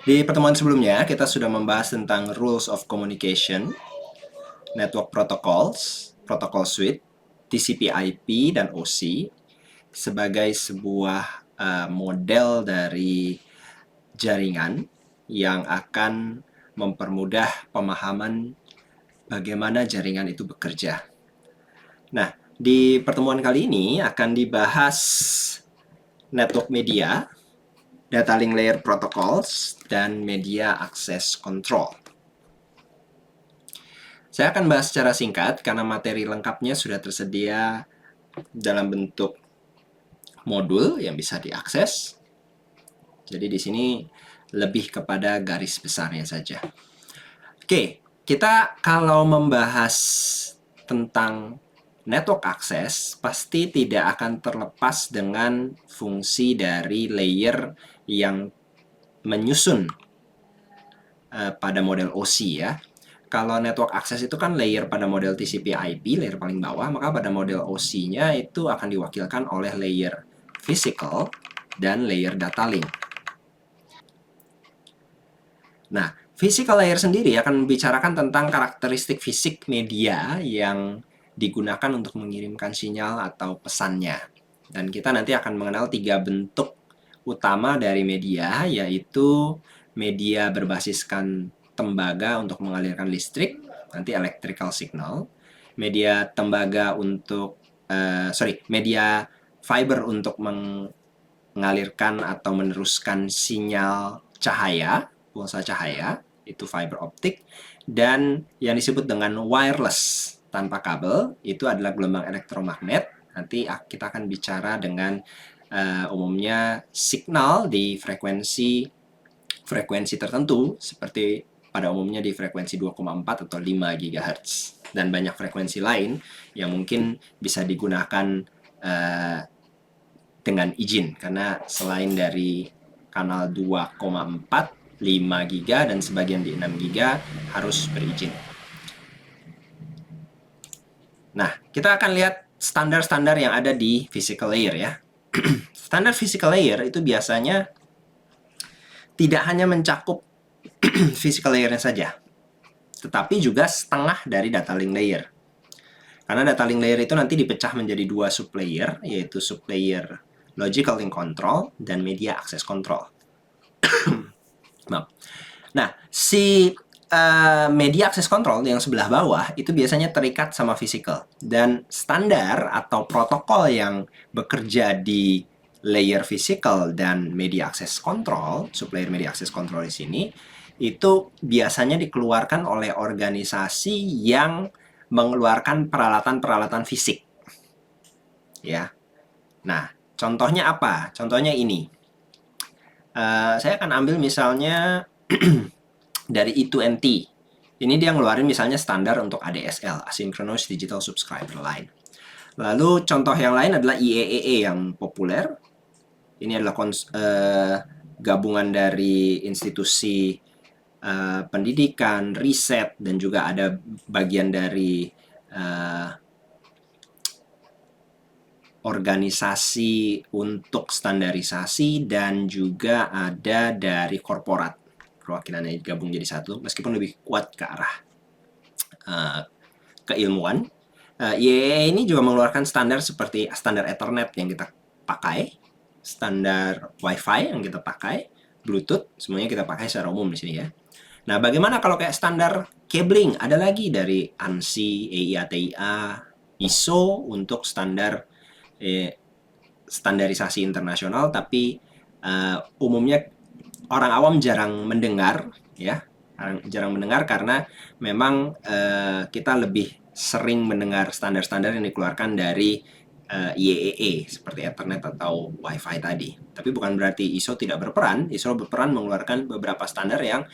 Di pertemuan sebelumnya, kita sudah membahas tentang Rules of Communication, Network Protocols, Protocol Suite, TCP/IP, dan OC sebagai sebuah model dari jaringan yang akan mempermudah pemahaman bagaimana jaringan itu bekerja. Nah, di pertemuan kali ini akan dibahas network media, data link layer protocols, dan media access control. Saya akan bahas secara singkat karena materi lengkapnya sudah tersedia dalam bentuk modul yang bisa diakses. Jadi di sini lebih kepada garis besarnya saja. Oke, kita kalau membahas tentang network access pasti tidak akan terlepas dengan fungsi dari layer yang menyusun pada model OC ya. Kalau network access itu kan layer pada model TCP/IP, layer paling bawah, maka pada model OC-nya itu akan diwakilkan oleh layer physical dan layer data link. Nah, physical layer sendiri akan membicarakan tentang karakteristik fisik media yang digunakan untuk mengirimkan sinyal atau pesannya. Dan kita nanti akan mengenal 3 bentuk utama dari media, yaitu media berbasiskan tembaga untuk mengalirkan listrik, nanti electrical signal, media tembaga untuk media fiber untuk mengalirkan atau meneruskan sinyal cahaya, pulsa cahaya, itu fiber optik, dan yang disebut dengan wireless tanpa kabel, itu adalah gelombang elektromagnet. Nanti kita akan bicara dengan umumnya signal di frekuensi tertentu, seperti pada umumnya di frekuensi 2,4 atau 5 GHz, dan banyak frekuensi lain yang mungkin bisa digunakan dengan izin, karena selain dari kanal 2,4, 5 giga, dan sebagian di 6 giga harus berizin. Nah, kita akan lihat standar-standar yang ada di physical layer ya. Standar physical layer itu biasanya tidak hanya mencakup physical layernya saja, tetapi juga setengah dari data link layer. Karena data link layer itu nanti dipecah menjadi 2 sublayer, yaitu sublayer logical link control dan media access control. Nah, si media access control yang sebelah bawah itu biasanya terikat sama physical, dan standar atau protokol yang bekerja di layer physical dan media access control, sublayer media access control di sini, itu biasanya dikeluarkan oleh organisasi yang mengeluarkan peralatan-peralatan fisik. Ya. Nah, contohnya apa? Contohnya ini. Saya akan ambil misalnya dari E2NT. Ini dia ngeluarin misalnya standar untuk ADSL, Asynchronous Digital Subscriber Line. Lalu contoh yang lain adalah IEEE yang populer. Ini adalah gabungan dari institusi pendidikan, riset, dan juga ada bagian dari organisasi untuk standarisasi, dan juga ada dari korporat. Perwakilannya gabung jadi satu, meskipun lebih kuat ke arah keilmuan. IEEE ini juga mengeluarkan standar seperti standar Ethernet yang kita pakai, standar Wi-Fi yang kita pakai, Bluetooth, semuanya kita pakai secara umum di sini ya. Nah, bagaimana kalau kayak standar cabling? Ada lagi dari ANSI, EIATIA, ISO untuk standar standarisasi internasional, tapi umumnya orang awam jarang mendengar ya, jarang mendengar karena memang kita lebih sering mendengar standar-standar yang dikeluarkan dari IEEE seperti Ethernet atau Wi-Fi tadi. Tapi bukan berarti ISO tidak berperan. ISO berperan mengeluarkan beberapa standar yang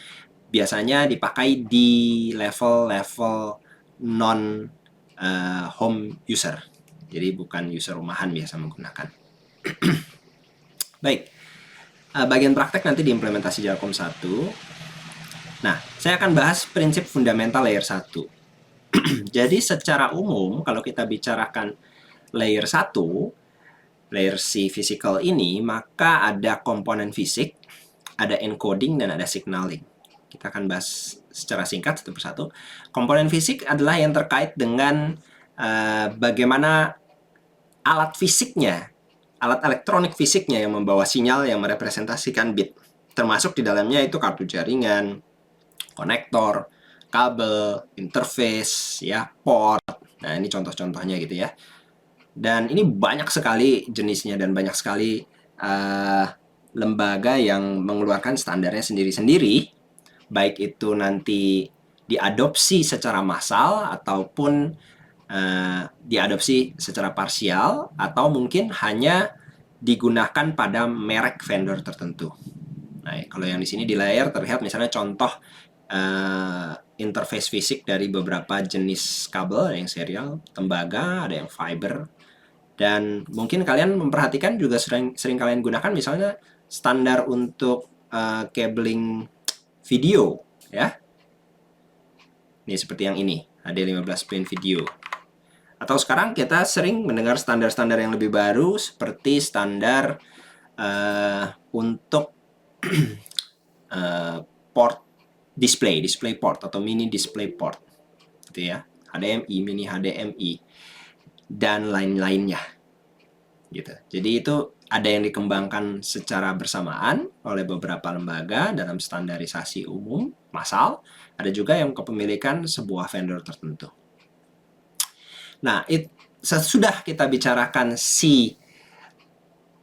biasanya dipakai di level-level non home user. Jadi bukan user rumahan biasa menggunakan. Baik, bagian praktek nanti diimplementasi Jalkom 1. Nah, saya akan bahas prinsip fundamental layer 1. Jadi secara umum kalau kita bicarakan layer 1, layer si physical ini, maka ada komponen fisik ada encoding dan ada signaling. Kita akan bahas secara singkat satu persatu. Komponen fisik adalah yang terkait dengan bagaimana alat fisiknya, alat elektronik fisiknya yang membawa sinyal yang merepresentasikan bit. Termasuk di dalamnya itu kartu jaringan, konektor, kabel, interface, ya, port. Nah, ini contoh-contohnya gitu ya. Dan ini banyak sekali jenisnya dan banyak sekali lembaga yang mengeluarkan standarnya sendiri-sendiri, baik itu nanti diadopsi secara massal ataupun diadopsi secara parsial, atau mungkin hanya digunakan pada merek vendor tertentu. Nah, kalau yang di sini di layar terlihat misalnya contoh interface fisik dari beberapa jenis kabel, ada yang serial, tembaga, ada yang fiber. Dan mungkin kalian memperhatikan juga sering kalian gunakan misalnya standar untuk cabling video, ya. Ini seperti yang ini, HD15 pin video. Atau sekarang kita sering mendengar standar-standar yang lebih baru seperti standar untuk port display port atau mini display port, gitu ya. HDMI, mini HDMI, dan lain-lainnya, gitu. Jadi itu ada yang dikembangkan secara bersamaan oleh beberapa lembaga dalam standarisasi umum massal, ada juga yang kepemilikan sebuah vendor tertentu. Nah, sesudah kita bicarakan si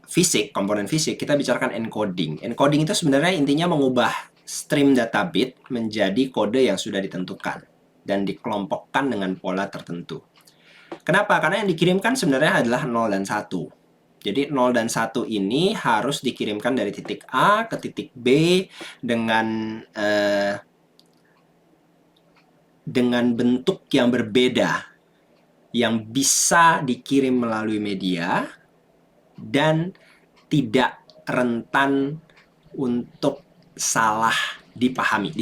fisik, komponen fisik, kita bicarakan encoding. Encoding itu sebenarnya intinya mengubah stream data bit menjadi kode yang sudah ditentukan dan dikelompokkan dengan pola tertentu. Kenapa? Karena yang dikirimkan sebenarnya adalah 0 dan 1. Jadi 0 dan 1 ini harus dikirimkan dari titik A ke titik B dengan bentuk yang berbeda, yang bisa dikirim melalui media dan tidak rentan untuk disalahpahami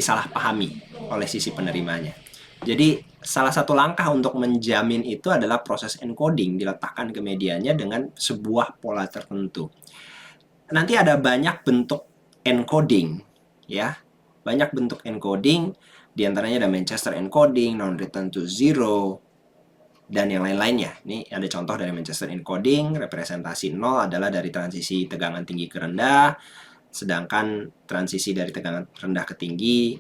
oleh sisi penerimanya. Jadi salah satu langkah untuk menjamin itu adalah proses encoding diletakkan ke medianya dengan sebuah pola tertentu. Nanti ada banyak bentuk encoding, ya. Banyak bentuk encoding, diantaranya ada Manchester encoding, non-return to zero, dan yang lain-lainnya. Ini ada contoh dari Manchester encoding, representasi 0 adalah dari transisi tegangan tinggi ke rendah, sedangkan transisi dari tegangan rendah ke tinggi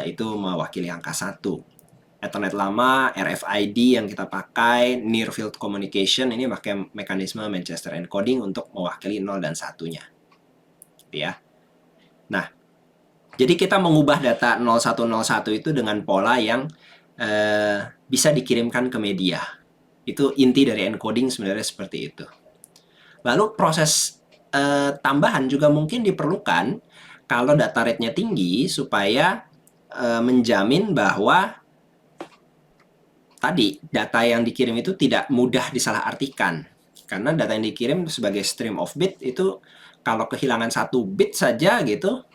itu mewakili angka 1. Ethernet lama, RFID yang kita pakai, Near Field Communication, ini pakai mekanisme Manchester encoding untuk mewakili 0 dan 1-nya. Ya. Nah, jadi kita mengubah data 0101 itu dengan pola yang bisa dikirimkan ke media. Itu inti dari encoding sebenarnya seperti itu. Lalu proses tambahan juga mungkin diperlukan kalau data rate-nya tinggi supaya menjamin bahwa tadi data yang dikirim itu tidak mudah disalahartikan. Karena data yang dikirim sebagai stream of bit itu kalau kehilangan 1 bit saja gitu,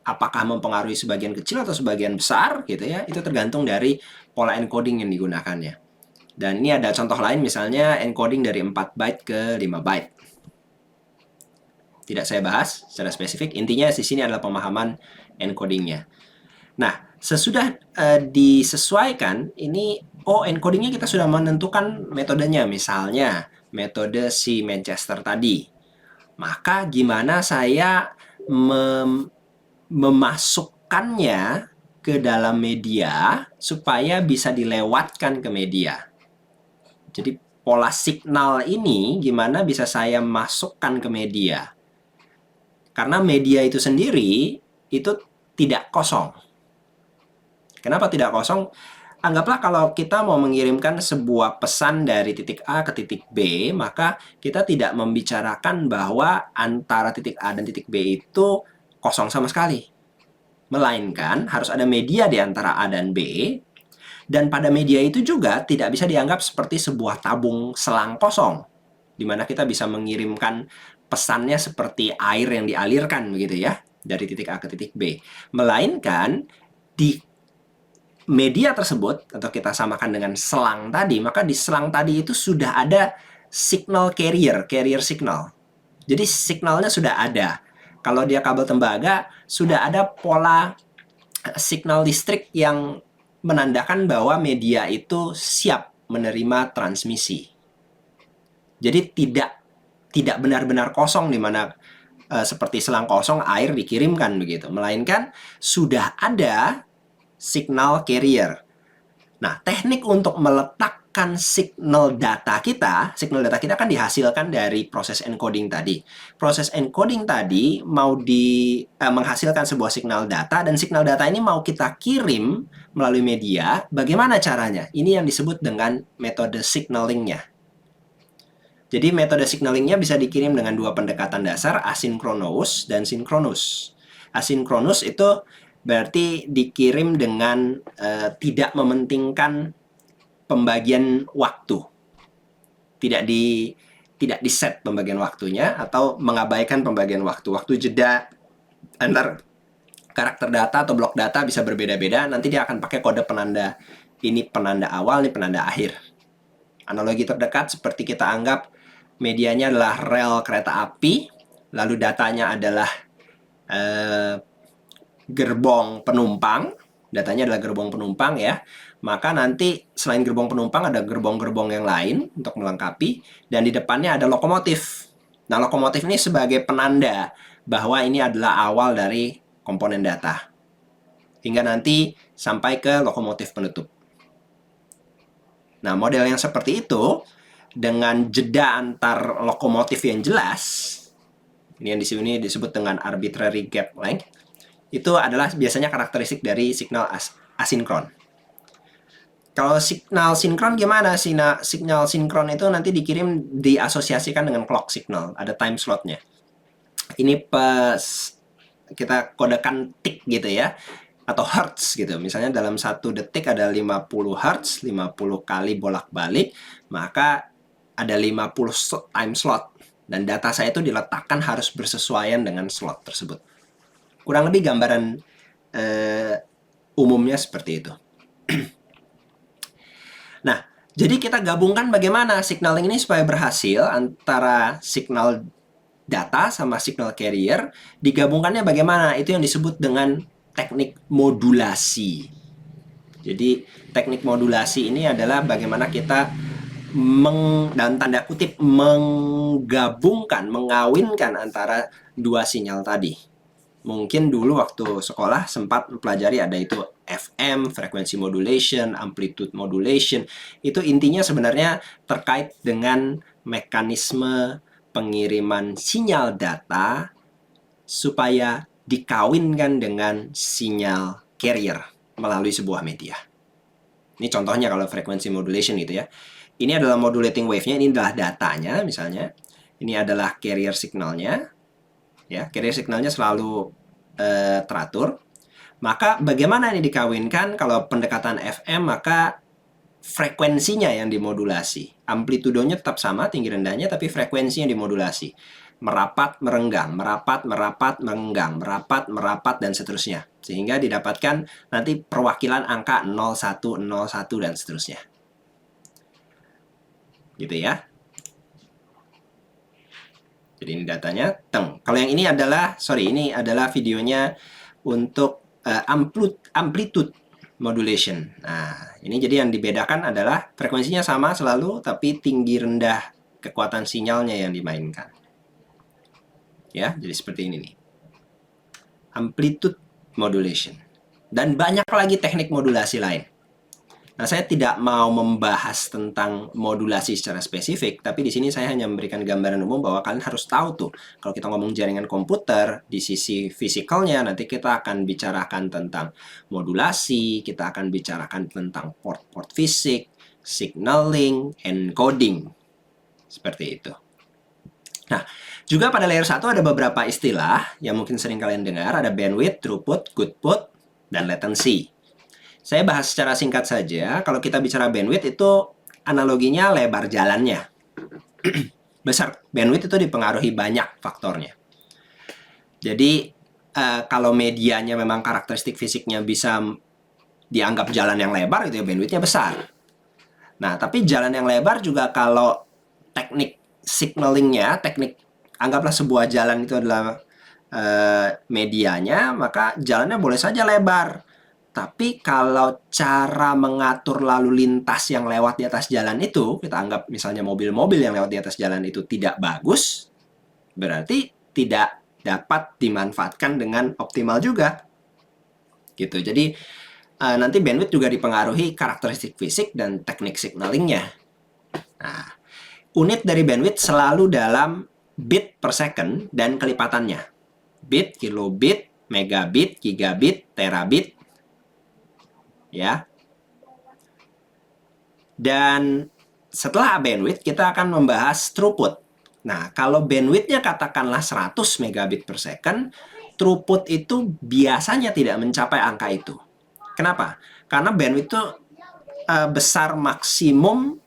apakah mempengaruhi sebagian kecil atau sebagian besar gitu ya, itu tergantung dari pola encoding yang digunakannya. Dan ini ada contoh lain, misalnya encoding dari 4 byte ke 5 byte. Tidak saya bahas secara spesifik, intinya di sini adalah pemahaman encodingnya. Nah, sesudah disesuaikan, ini encodingnya kita sudah menentukan metodenya, misalnya metode si Manchester tadi. Maka gimana saya memasukkannya ke dalam media supaya bisa dilewatkan ke media. Jadi pola signal ini gimana bisa saya masukkan ke media. Karena media itu sendiri itu tidak kosong. Kenapa tidak kosong? Anggaplah kalau kita mau mengirimkan sebuah pesan dari titik A ke titik B, maka kita tidak membicarakan bahwa antara titik A dan titik B itu kosong sama sekali. Melainkan harus ada media di antara A dan B, dan pada media itu juga tidak bisa dianggap seperti sebuah tabung selang kosong, di mana kita bisa mengirimkan pesannya seperti air yang dialirkan begitu ya, dari titik A ke titik B. Melainkan di media tersebut, atau kita samakan dengan selang tadi, maka di selang tadi itu sudah ada signal carrier signal. Jadi signalnya sudah ada. Kalau dia kabel tembaga, sudah ada pola signal listrik yang menandakan bahwa media itu siap menerima transmisi. Jadi tidak benar-benar kosong di mana seperti selang kosong air dikirimkan begitu, melainkan sudah ada signal carrier. Nah, teknik untuk meletakkan signal data kita kan dihasilkan dari proses encoding tadi. Proses encoding tadi mau menghasilkan sebuah signal data, dan signal data ini mau kita kirim melalui media. Bagaimana caranya? Ini yang disebut dengan metode signalingnya. Jadi metode signalingnya bisa dikirim dengan dua pendekatan dasar, asinkronus dan sinkronus. Asinkronus itu berarti dikirim dengan tidak mementingkan pembagian waktu. Tidak di set pembagian waktunya atau mengabaikan pembagian waktu. Waktu jeda antar karakter data atau blok data bisa berbeda-beda. Nanti dia akan pakai kode penanda. Ini penanda awal, ini penanda akhir. Analogi terdekat seperti kita anggap medianya adalah rel kereta api, lalu datanya adalah gerbong penumpang. Datanya adalah gerbong penumpang ya. Maka nanti selain gerbong penumpang ada gerbong-gerbong yang lain untuk melengkapi, dan di depannya ada lokomotif. Nah, lokomotif ini sebagai penanda bahwa ini adalah awal dari komponen data. Hingga nanti sampai ke lokomotif penutup. Nah, model yang seperti itu dengan jeda antar lokomotif yang jelas, ini yang di sini disebut dengan arbitrary gap length, itu adalah biasanya karakteristik dari signal asinkron. Kalau signal sinkron gimana? Signal sinkron itu nanti dikirim diasosiasikan dengan clock signal, ada time slotnya. Ini kita kodekan tick gitu ya, atau hertz gitu. Misalnya dalam 1 detik ada 50 hertz, 50 kali bolak-balik, maka ada 50 time slot. Dan data saya itu diletakkan harus bersesuaian dengan slot tersebut. Kurang lebih gambaran umumnya seperti itu. Nah, jadi kita gabungkan bagaimana signaling ini supaya berhasil antara signal data sama signal carrier. Digabungkannya bagaimana? Itu yang disebut dengan teknik modulasi. Jadi teknik modulasi ini adalah bagaimana kita dalam tanda kutip menggabungkan, mengawinkan antara dua sinyal tadi. Mungkin dulu waktu sekolah sempat mempelajari ada itu FM, frequency modulation, amplitude modulation. Itu intinya sebenarnya terkait dengan mekanisme pengiriman sinyal data supaya dikawinkan dengan sinyal carrier melalui sebuah media. Ini contohnya kalau frequency modulation gitu ya. Ini adalah modulating wave-nya, ini adalah datanya misalnya. Ini adalah carrier signalnya. Ya, carrier signalnya selalu teratur. Maka bagaimana ini dikawinkan? Kalau pendekatan FM, maka frekuensinya yang dimodulasi. Amplitudonya tetap sama, tinggi rendahnya, tapi frekuensi yang dimodulasi. Merapat, merenggang, merapat, merapat, merenggang, merapat, merapat, dan seterusnya. Sehingga didapatkan nanti perwakilan angka 01, 01, dan seterusnya. Gitu ya. Jadi ini datanya, Kalau yang ini adalah, ini adalah videonya untuk amplitude modulation. Nah, ini jadi yang dibedakan adalah frekuensinya sama selalu, tapi tinggi rendah kekuatan sinyalnya yang dimainkan. Ya, jadi seperti ini nih. Amplitude modulation. Dan banyak lagi teknik modulasi lain. Nah, saya tidak mau membahas tentang modulasi secara spesifik, tapi di sini saya hanya memberikan gambaran umum bahwa kalian harus tahu tuh, kalau kita ngomong jaringan komputer, di sisi fisikalnya nanti kita akan bicarakan tentang modulasi, kita akan bicarakan tentang port-port fisik, signaling, encoding. Seperti itu. Nah, juga pada layer 1 ada beberapa istilah yang mungkin sering kalian dengar, ada bandwidth, throughput, goodput, dan latency. Saya bahas secara singkat saja. Kalau kita bicara bandwidth itu analoginya lebar jalannya. Besar. Bandwidth itu dipengaruhi banyak faktornya. Jadi kalau medianya memang karakteristik fisiknya bisa dianggap jalan yang lebar, itu ya bandwidthnya besar. Nah, tapi jalan yang lebar juga kalau teknik signalingnya, anggaplah sebuah jalan itu adalah medianya, maka jalannya boleh saja lebar. Tapi kalau cara mengatur lalu lintas yang lewat di atas jalan itu, kita anggap misalnya mobil-mobil yang lewat di atas jalan itu tidak bagus, berarti tidak dapat dimanfaatkan dengan optimal juga. Gitu. Jadi nanti bandwidth juga dipengaruhi karakteristik fisik dan teknik signalingnya. Nah, unit dari bandwidth selalu dalam bit per second dan kelipatannya. Bit, kilobit, megabit, gigabit, terabit. Ya. Dan setelah bandwidth, kita akan membahas throughput. Nah, kalau bandwidth-nya katakanlah 100 megabit per second, throughput itu biasanya tidak mencapai angka itu. Kenapa? Karena bandwidth itu besar maksimum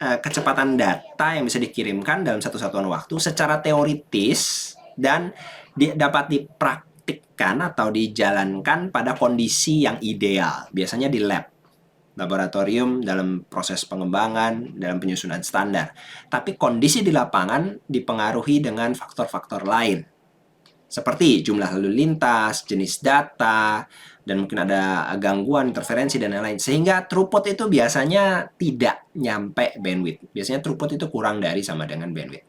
kecepatan data yang bisa dikirimkan dalam satu satuan waktu secara teoritis dan dapat dipraktikkan atau dijalankan pada kondisi yang ideal, biasanya di lab, laboratorium, dalam proses pengembangan, dalam penyusunan standar. Tapi kondisi di lapangan dipengaruhi dengan faktor-faktor lain, seperti jumlah lalu lintas, jenis data, dan mungkin ada gangguan, interferensi, dan lain-lain. Sehingga throughput itu biasanya tidak nyampe bandwidth. Biasanya throughput itu kurang dari sama dengan bandwidth.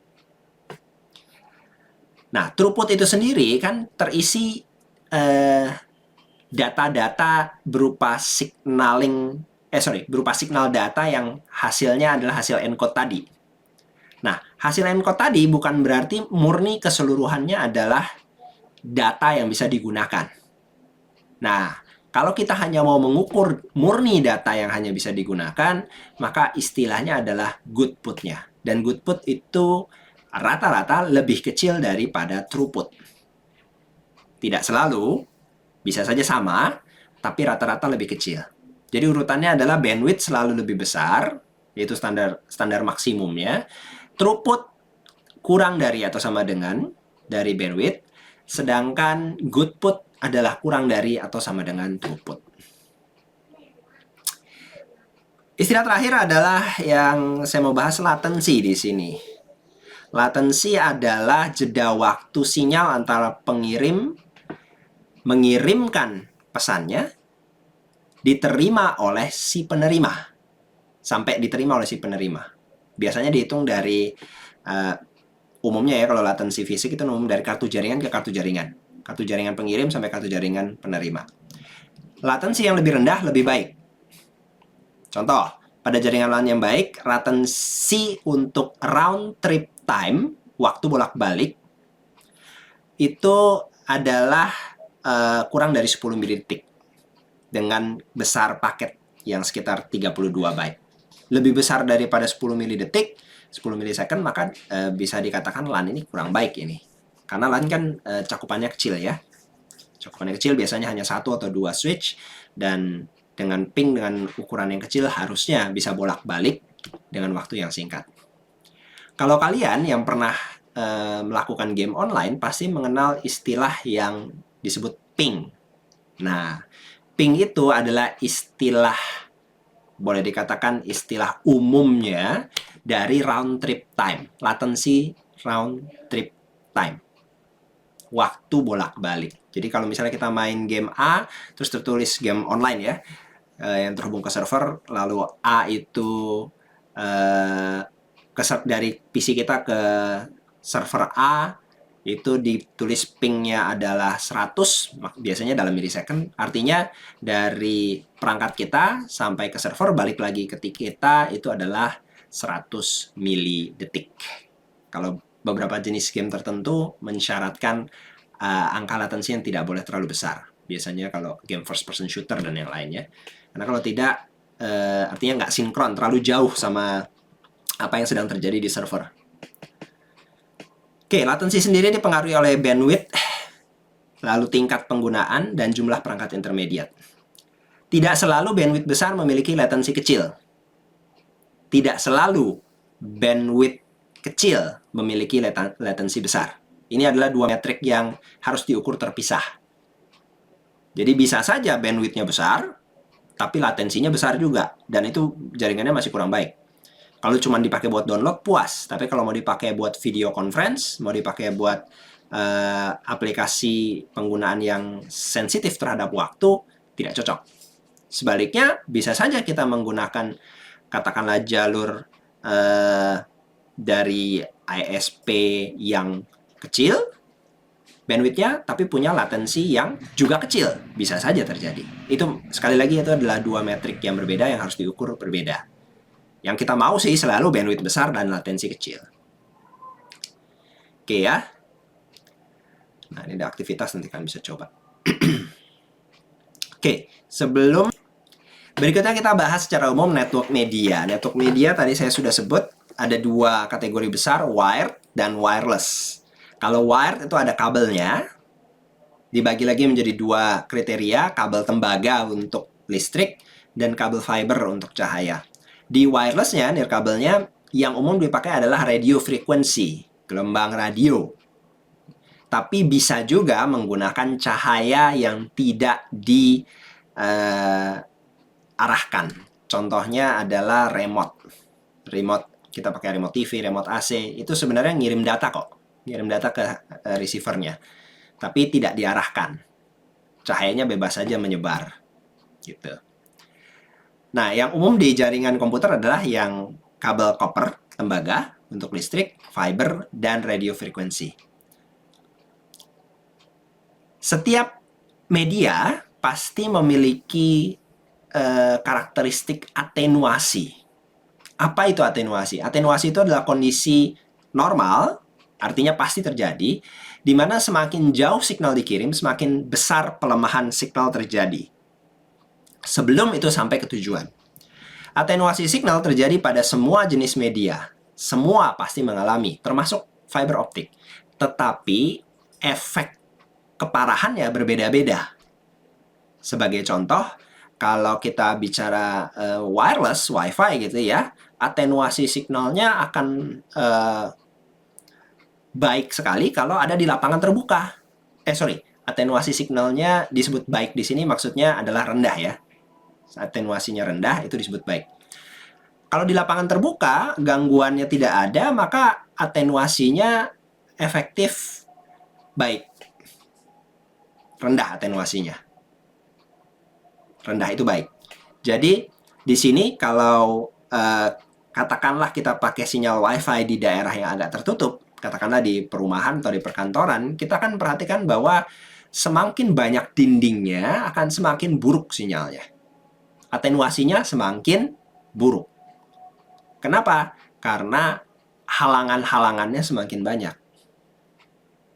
Nah, throughput itu sendiri kan terisi data-data berupa berupa signal data yang hasilnya adalah hasil encode tadi. Nah, hasil encode tadi bukan berarti murni keseluruhannya adalah data yang bisa digunakan. Nah, kalau kita hanya mau mengukur murni data yang hanya bisa digunakan, maka istilahnya adalah goodput-nya. Dan goodput itu rata-rata lebih kecil daripada throughput. Tidak selalu, bisa saja sama, tapi rata-rata lebih kecil. Jadi urutannya adalah bandwidth selalu lebih besar, yaitu standar maksimumnya. Throughput kurang dari atau sama dengan dari bandwidth, sedangkan goodput adalah kurang dari atau sama dengan throughput. Istilah terakhir adalah yang saya mau bahas, latency di sini. Latency adalah jeda waktu sinyal antara pengirim mengirimkan pesannya, diterima oleh si penerima, sampai diterima oleh si penerima. Biasanya dihitung dari umumnya ya, kalau latensi fisik itu umum dari kartu jaringan ke kartu jaringan. Kartu jaringan pengirim sampai kartu jaringan penerima. Latensi yang lebih rendah lebih baik. Contoh, pada jaringan LAN yang baik, latensi untuk round trip time, waktu bolak-balik, itu adalah kurang dari 10 milidetik dengan besar paket yang sekitar 32 byte. Lebih besar daripada 10 milidetik, 10 milisecond, maka bisa dikatakan LAN ini kurang baik ini. Karena LAN kan cakupannya kecil ya. Cakupannya kecil, biasanya hanya 1 atau 2 switch, dan dengan ping dengan ukuran yang kecil harusnya bisa bolak-balik dengan waktu yang singkat. Kalau kalian yang pernah melakukan game online pasti mengenal istilah yang disebut ping. Nah, ping itu adalah istilah, boleh dikatakan istilah umumnya dari round trip time, latency round trip time, waktu bolak-balik. Jadi kalau misalnya kita main game A, terus tertulis game online ya, yang terhubung ke server, lalu A itu dari PC kita ke server A, itu ditulis pingnya adalah 100, biasanya dalam milisecond. Artinya dari perangkat kita sampai ke server balik lagi ke kita itu adalah 100 milidetik. Kalau beberapa jenis game tertentu mensyaratkan angka latensi yang tidak boleh terlalu besar. Biasanya kalau game first person shooter dan yang lainnya. Karena kalau tidak, artinya nggak sinkron, terlalu jauh sama apa yang sedang terjadi di server. Oke, latensi sendiri dipengaruhi oleh bandwidth, lalu tingkat penggunaan, dan jumlah perangkat intermediate. Tidak selalu bandwidth besar memiliki latensi kecil. Tidak selalu bandwidth kecil memiliki latensi besar. Ini adalah dua metrik yang harus diukur terpisah. Jadi bisa saja bandwidth-nya besar, tapi latensinya besar juga, dan itu jaringannya masih kurang baik. Kalau cuma dipakai buat download, puas. Tapi kalau mau dipakai buat video conference, mau dipakai buat aplikasi penggunaan yang sensitif terhadap waktu tidak cocok. Sebaliknya, bisa saja kita menggunakan katakanlah jalur dari ISP yang kecil bandwidth-nya, tapi punya latensi yang juga kecil. Bisa saja terjadi. Itu sekali lagi itu adalah dua metrik yang berbeda yang harus diukur berbeda. Yang kita mau sih selalu bandwidth besar dan latensi kecil. Oke ya. Nah, ini ada aktivitas, nanti kalian bisa coba. Oke, sebelum berikutnya kita bahas secara umum network media. Network media tadi saya sudah sebut ada dua kategori besar, wired dan wireless. Kalau wired itu ada kabelnya, dibagi lagi menjadi dua kriteria, kabel tembaga untuk listrik dan kabel fiber untuk cahaya. Di wirelessnya, nirkabelnya, yang umum dipakai adalah radio frequency, gelombang radio. Tapi bisa juga menggunakan cahaya yang tidak diarahkan. Contohnya adalah remote. Kita pakai remote TV, remote AC, itu sebenarnya ngirim data kok. Ngirim data ke receivernya. Tapi tidak diarahkan. Cahayanya bebas saja menyebar. Gitu. Nah, yang umum di jaringan komputer adalah yang kabel copper, tembaga, untuk listrik, fiber, dan radio frekuensi. Setiap media pasti memiliki karakteristik atenuasi. Apa itu atenuasi? Atenuasi itu adalah kondisi normal, artinya pasti terjadi, di mana semakin jauh signal dikirim, semakin besar pelemahan signal terjadi. Sebelum itu sampai ke tujuan. Atenuasi signal terjadi pada semua jenis media. Semua pasti mengalami, termasuk fiber optik. Tetapi efek keparahannya berbeda-beda. Sebagai contoh, kalau kita bicara wireless, Wi-Fi gitu ya, atenuasi signalnya akan baik sekali kalau ada di lapangan terbuka. Atenuasi signalnya disebut baik di sini maksudnya adalah rendah ya. Atenuasinya rendah itu disebut baik. Kalau di lapangan terbuka, gangguannya tidak ada, maka atenuasinya efektif baik. Rendah atenuasinya. Rendah itu baik. Jadi, di sini kalau katakanlah kita pakai sinyal Wi-Fi di daerah yang agak tertutup, katakanlah di perumahan atau di perkantoran, kita akan perhatikan bahwa semakin banyak dindingnya akan semakin buruk sinyalnya. Atenuasinya semakin buruk. Kenapa? Karena halangan-halangannya semakin banyak.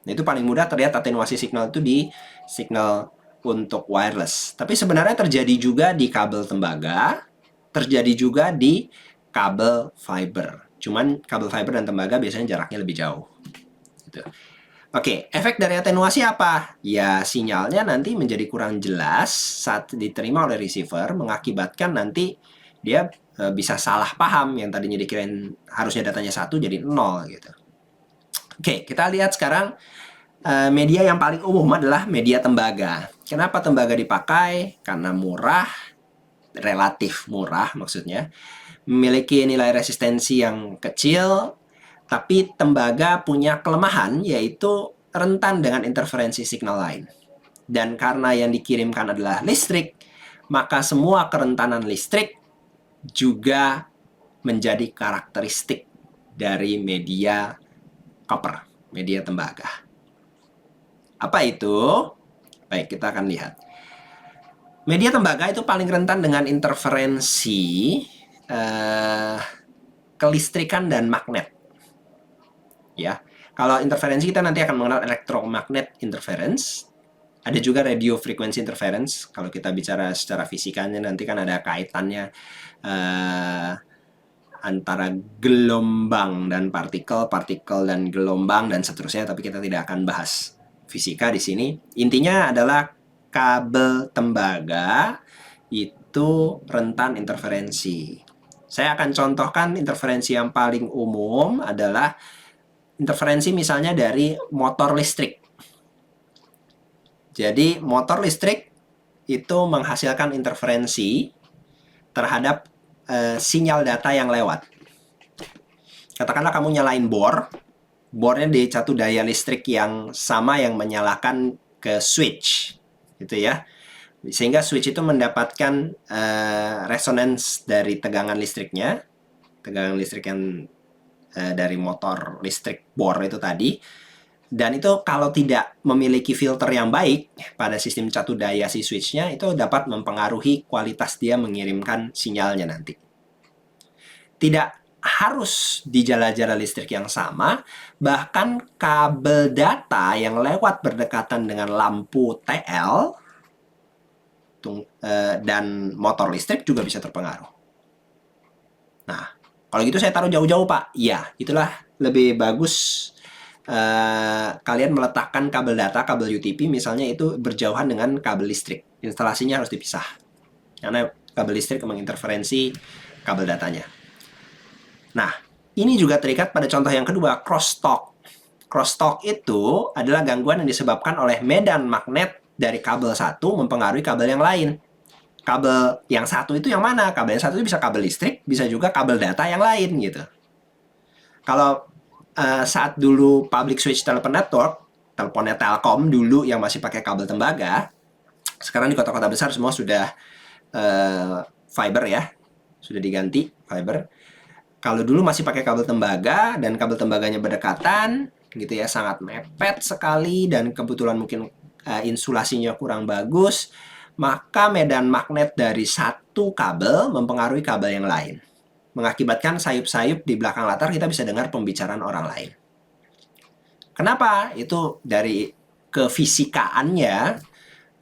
Nah, itu paling mudah terlihat atenuasi signal itu di signal untuk wireless. Tapi sebenarnya terjadi juga di kabel tembaga, terjadi juga di kabel fiber. Cuman kabel fiber dan tembaga biasanya jaraknya lebih jauh. Gitu. Oke, efek dari atenuasi apa? Ya, sinyalnya nanti menjadi kurang jelas saat diterima oleh receiver, mengakibatkan nanti dia bisa salah paham, yang tadinya dikirain harusnya datanya 1 jadi 0 gitu. Oke, kita lihat sekarang media yang paling umum adalah media tembaga. Kenapa tembaga dipakai? Karena murah, relatif murah maksudnya, memiliki nilai resistensi yang kecil, tapi tembaga punya kelemahan, yaitu rentan dengan interferensi signal lain. Dan karena yang dikirimkan adalah listrik, maka semua kerentanan listrik juga menjadi karakteristik dari media copper, media tembaga. Apa itu? Baik, kita akan lihat. Media tembaga itu paling rentan dengan interferensi kelistrikan dan magnet. Ya, kalau interferensi kita nanti akan mengenal electromagnet interference. Ada juga radio frequency interference. Kalau kita bicara secara fisikanya nanti kan ada kaitannya antara gelombang dan partikel, partikel dan gelombang dan seterusnya. Tapi kita tidak akan bahas fisika di sini. Intinya adalah kabel tembaga itu rentan interferensi. Saya akan contohkan interferensi yang paling umum adalah interferensi misalnya dari motor listrik. Jadi motor listrik itu menghasilkan interferensi terhadap sinyal data yang lewat. Katakanlah kamu nyalain bor, boardnya di satu daya listrik yang sama yang menyalakan ke switch, gitu ya. Sehingga switch itu mendapatkan resonance dari tegangan listriknya, tegangan listrik yang dari motor listrik bor itu tadi. Dan itu kalau tidak memiliki filter yang baik pada sistem catu daya si switchnya, itu dapat mempengaruhi kualitas dia mengirimkan sinyalnya nanti. Tidak harus di jala-jala listrik yang sama, bahkan kabel data yang lewat berdekatan dengan lampu TL dan motor listrik juga bisa terpengaruh. Nah, kalau gitu saya taruh jauh-jauh, Pak. Iya, itulah lebih bagus kalian meletakkan kabel data, kabel UTP misalnya itu berjauhan dengan kabel listrik. Instalasinya harus dipisah. Karena kabel listrik menginterferensi kabel datanya. Nah, ini juga terikat pada contoh yang kedua, crosstalk. Crosstalk itu adalah gangguan yang disebabkan oleh medan magnet dari kabel satu mempengaruhi kabel yang lain. Kabel yang satu itu yang mana? Kabel yang satu itu bisa kabel listrik, bisa juga kabel data yang lain gitu. Kalau saat dulu public switch telepon network, teleponnya Telkom dulu yang masih pakai kabel tembaga, sekarang di kota-kota besar semua sudah fiber ya, sudah diganti fiber. Kalau dulu masih pakai kabel tembaga dan kabel tembaganya berdekatan, gitu ya, sangat mepet sekali dan kebetulan mungkin insulasinya kurang bagus, maka medan magnet dari satu kabel mempengaruhi kabel yang lain, mengakibatkan sayup-sayup di belakang latar kita bisa dengar pembicaraan orang lain. Kenapa? Itu dari kefisikaannya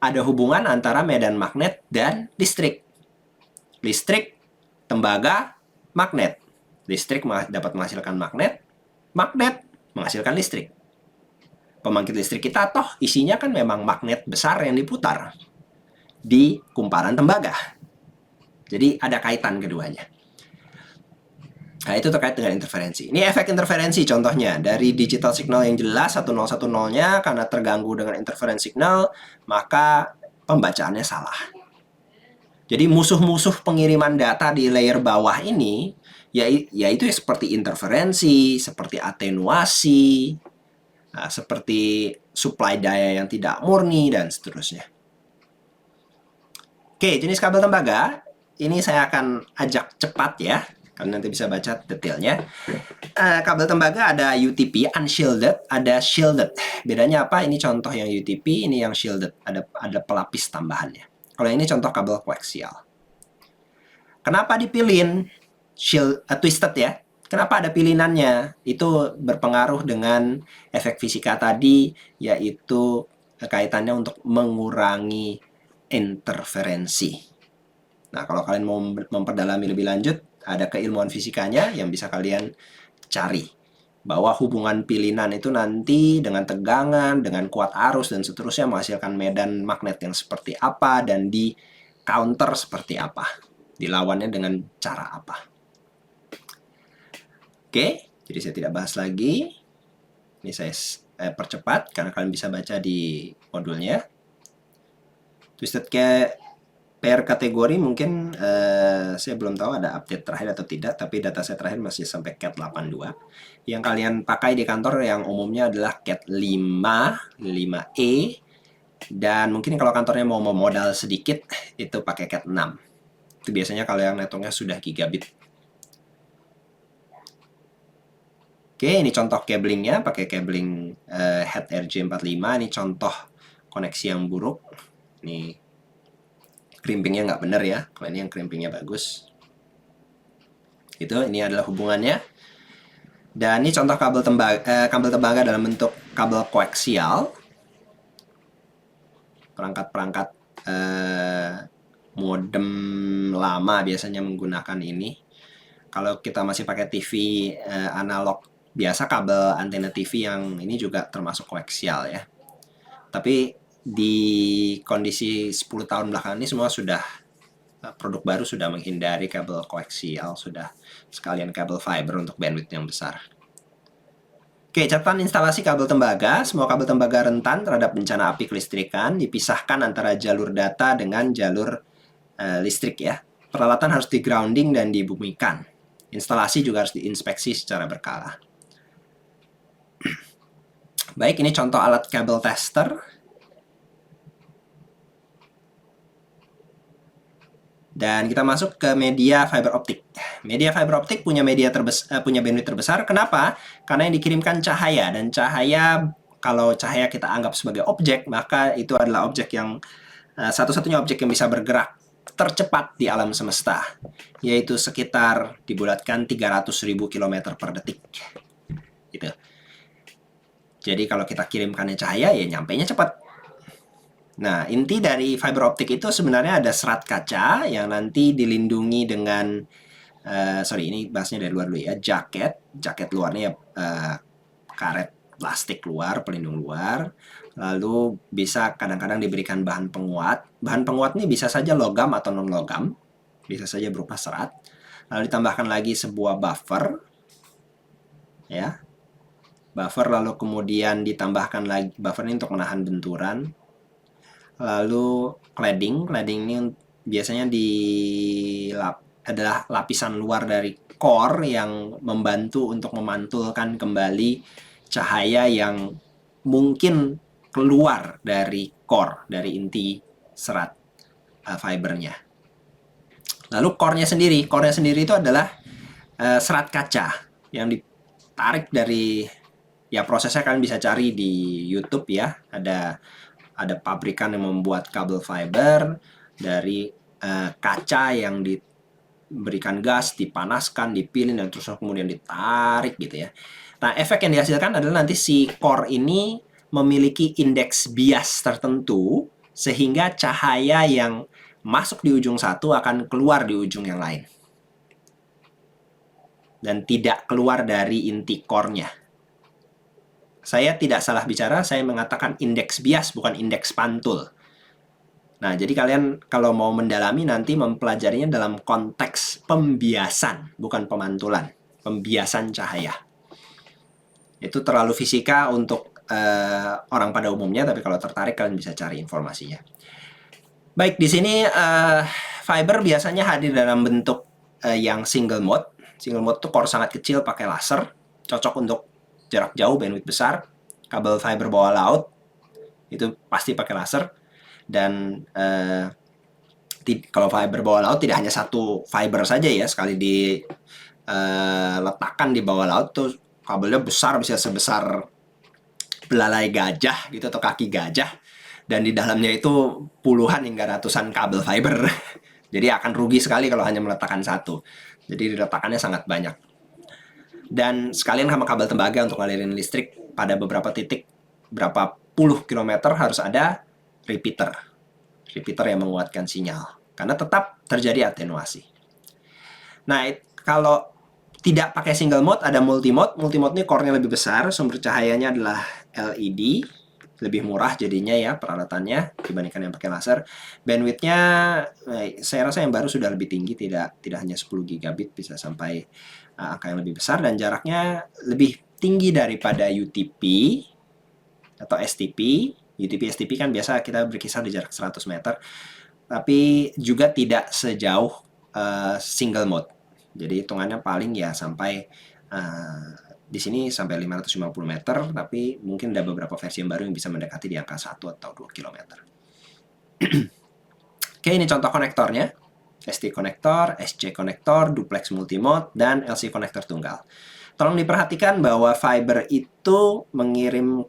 ada hubungan antara medan magnet dan listrik. Listrik, tembaga, magnet. Listrik dapat menghasilkan magnet, magnet menghasilkan listrik. Pembangkit listrik kita toh isinya kan memang magnet besar yang diputar di kumparan tembaga. Jadi ada kaitan keduanya. Nah, itu terkait dengan interferensi. Ini efek interferensi contohnya. Dari digital signal yang jelas 1010-nya karena terganggu dengan interference signal, maka pembacaannya salah. Jadi musuh-musuh pengiriman data di layer bawah ini yaitu seperti interferensi, seperti atenuasi, seperti supply daya yang tidak murni, dan seterusnya. Oke, jenis kabel tembaga, ini saya akan ajak cepat ya, kalian nanti bisa baca detailnya. Kabel tembaga ada UTP, unshielded, ada shielded. Bedanya apa? Ini contoh yang UTP, ini yang shielded, ada pelapis tambahannya. Kalau ini contoh kabel koaksial. Kenapa dipilihin twisted ya? Kenapa ada pilinannya? Itu berpengaruh dengan efek fisika tadi, yaitu kaitannya untuk mengurangi interferensi. Nah, kalau kalian mau memperdalami lebih lanjut, ada keilmuan fisikanya yang bisa kalian cari. Bahwa hubungan pilinan itu nanti dengan tegangan, dengan kuat arus, dan seterusnya menghasilkan medan magnet yang seperti apa, dan di counter seperti apa. Dilawannya dengan cara apa. Oke, jadi saya tidak bahas lagi. Ini saya percepat karena kalian bisa baca di modulnya. Twisted per kategori mungkin saya belum tahu ada update terakhir atau tidak, tapi data saya terakhir masih sampai CAT 82. Yang kalian pakai di kantor yang umumnya adalah CAT 5, 5E, dan mungkin kalau kantornya mau modal sedikit itu pakai CAT 6. Itu biasanya kalau yang networknya sudah gigabit. Oke, ini contoh cablingnya, pakai cabling Head RJ45. Ini contoh koneksi yang buruk. Ini crimpingnya nggak benar ya. Kalau ini yang crimpingnya bagus. Itu, ini adalah hubungannya. Dan ini contoh kabel tembaga dalam bentuk kabel koaksial. Perangkat-perangkat modem lama biasanya menggunakan ini. Kalau kita masih pakai TV analog biasa, kabel antena TV yang ini juga termasuk koaksial ya. Tapi di kondisi 10 tahun belakangan ini semua sudah, produk baru sudah menghindari kabel koaksial, sudah sekalian kabel fiber untuk bandwidth yang besar. Oke, catatan instalasi kabel tembaga. Semua kabel tembaga rentan terhadap bencana api kelistrikan, dipisahkan antara jalur data dengan jalur listrik ya. Peralatan harus di-grounding dan dibumikan. Instalasi juga harus diinspeksi secara berkala. Baik, ini contoh alat kabel tester. Dan kita masuk ke media fiber optik. Media fiber optik punya punya bandwidth terbesar. Kenapa? Karena yang dikirimkan cahaya, dan cahaya, kalau cahaya kita anggap sebagai objek, maka itu adalah objek yang satu-satunya objek yang bisa bergerak tercepat di alam semesta, yaitu sekitar dibulatkan 300.000 km per detik. Gitu. Jadi kalau kita kirimkannya cahaya, ya nyampainya cepat. Nah, inti dari fiber optik itu sebenarnya ada serat kaca yang nanti dilindungi dengan sorry, ini bahasnya dari luar dulu ya. Jaket luarnya karet plastik luar, pelindung luar. Lalu bisa kadang-kadang diberikan bahan penguat. Bahan penguat ini bisa saja logam atau non logam, bisa saja berupa serat. Lalu ditambahkan lagi sebuah buffer, ya. Buffer, lalu kemudian ditambahkan lagi buffer ini untuk menahan benturan. Lalu cladding ini biasanya adalah lapisan luar dari core yang membantu untuk memantulkan kembali cahaya yang mungkin keluar dari core, dari inti serat fibernya. Lalu core-nya sendiri itu adalah serat kaca yang ditarik dari, ya prosesnya kalian bisa cari di YouTube ya, ada pabrikan yang membuat kabel fiber dari kaca yang diberikan gas, dipanaskan, dipilin, dan terus kemudian ditarik gitu ya. Nah, efek yang dihasilkan adalah nanti si core ini memiliki indeks bias tertentu, sehingga cahaya yang masuk di ujung satu akan keluar di ujung yang lain. Dan tidak keluar dari inti core-nya. Saya tidak salah bicara, saya mengatakan indeks bias, bukan indeks pantul. Nah, jadi kalian kalau mau mendalami nanti mempelajarinya dalam konteks pembiasan, bukan pemantulan. Pembiasan cahaya. Itu terlalu fisika untuk orang pada umumnya, tapi kalau tertarik kalian bisa cari informasinya. Baik, di sini fiber biasanya hadir dalam bentuk yang single mode. Single mode itu core sangat kecil pakai laser, cocok untuk jarak jauh, bandwidth besar. Kabel fiber bawah laut itu pasti pakai laser. Dan kalau fiber bawah laut tidak hanya satu fiber saja ya, sekali diletakkan di bawah laut tuh kabelnya besar, bisa sebesar belalai gajah gitu atau kaki gajah, dan di dalamnya itu puluhan hingga ratusan kabel fiber. Jadi akan rugi sekali kalau hanya meletakkan satu. Jadi diletakannya sangat banyak. Dan sekalian sama kabel tembaga untuk ngalirin listrik, pada beberapa titik berapa puluh kilometer harus ada repeater yang menguatkan sinyal, karena tetap terjadi atenuasi. Nah, kalau tidak pakai single mode, ada multimode. Multimode ini core-nya lebih besar, sumber cahayanya adalah LED, lebih murah jadinya ya peralatannya dibandingkan yang pakai laser. Bandwidth-nya saya rasa yang baru sudah lebih tinggi, tidak hanya 10 gigabit, bisa sampai angka yang lebih besar, dan jaraknya lebih tinggi daripada UTP atau STP. UTP STP kan biasa kita berkisar di jarak 100 meter, tapi juga tidak sejauh single mode. Jadi hitungannya paling ya sampai di sini sampai 550 meter, tapi mungkin ada beberapa versi yang baru yang bisa mendekati di angka 1 atau 2 km. Oke, ini contoh konektornya. ST konektor, SC konektor, duplex multimode, dan LC konektor tunggal. Tolong diperhatikan bahwa fiber itu mengirim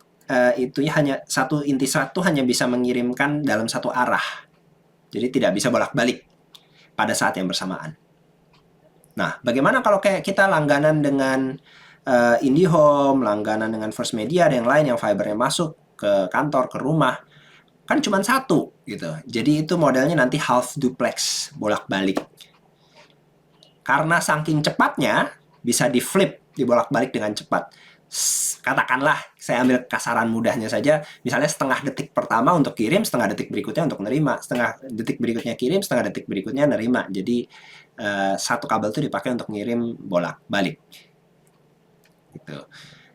itu hanya satu inti satu, hanya bisa mengirimkan dalam satu arah. Jadi tidak bisa bolak-balik pada saat yang bersamaan. Nah, bagaimana kalau kayak kita langganan dengan IndiHome, langganan dengan First Media, dan yang lain yang fibernya masuk ke kantor, ke rumah, kan cuma satu gitu. Jadi itu modelnya nanti half duplex, bolak-balik. Karena saking cepatnya bisa di flip, dibolak-balik dengan cepat. Katakanlah, saya ambil kasaran mudahnya saja, misalnya setengah detik pertama untuk kirim, setengah detik berikutnya untuk nerima, setengah detik berikutnya kirim, setengah detik berikutnya nerima. Jadi satu kabel itu dipakai untuk ngirim bolak-balik. Gitu.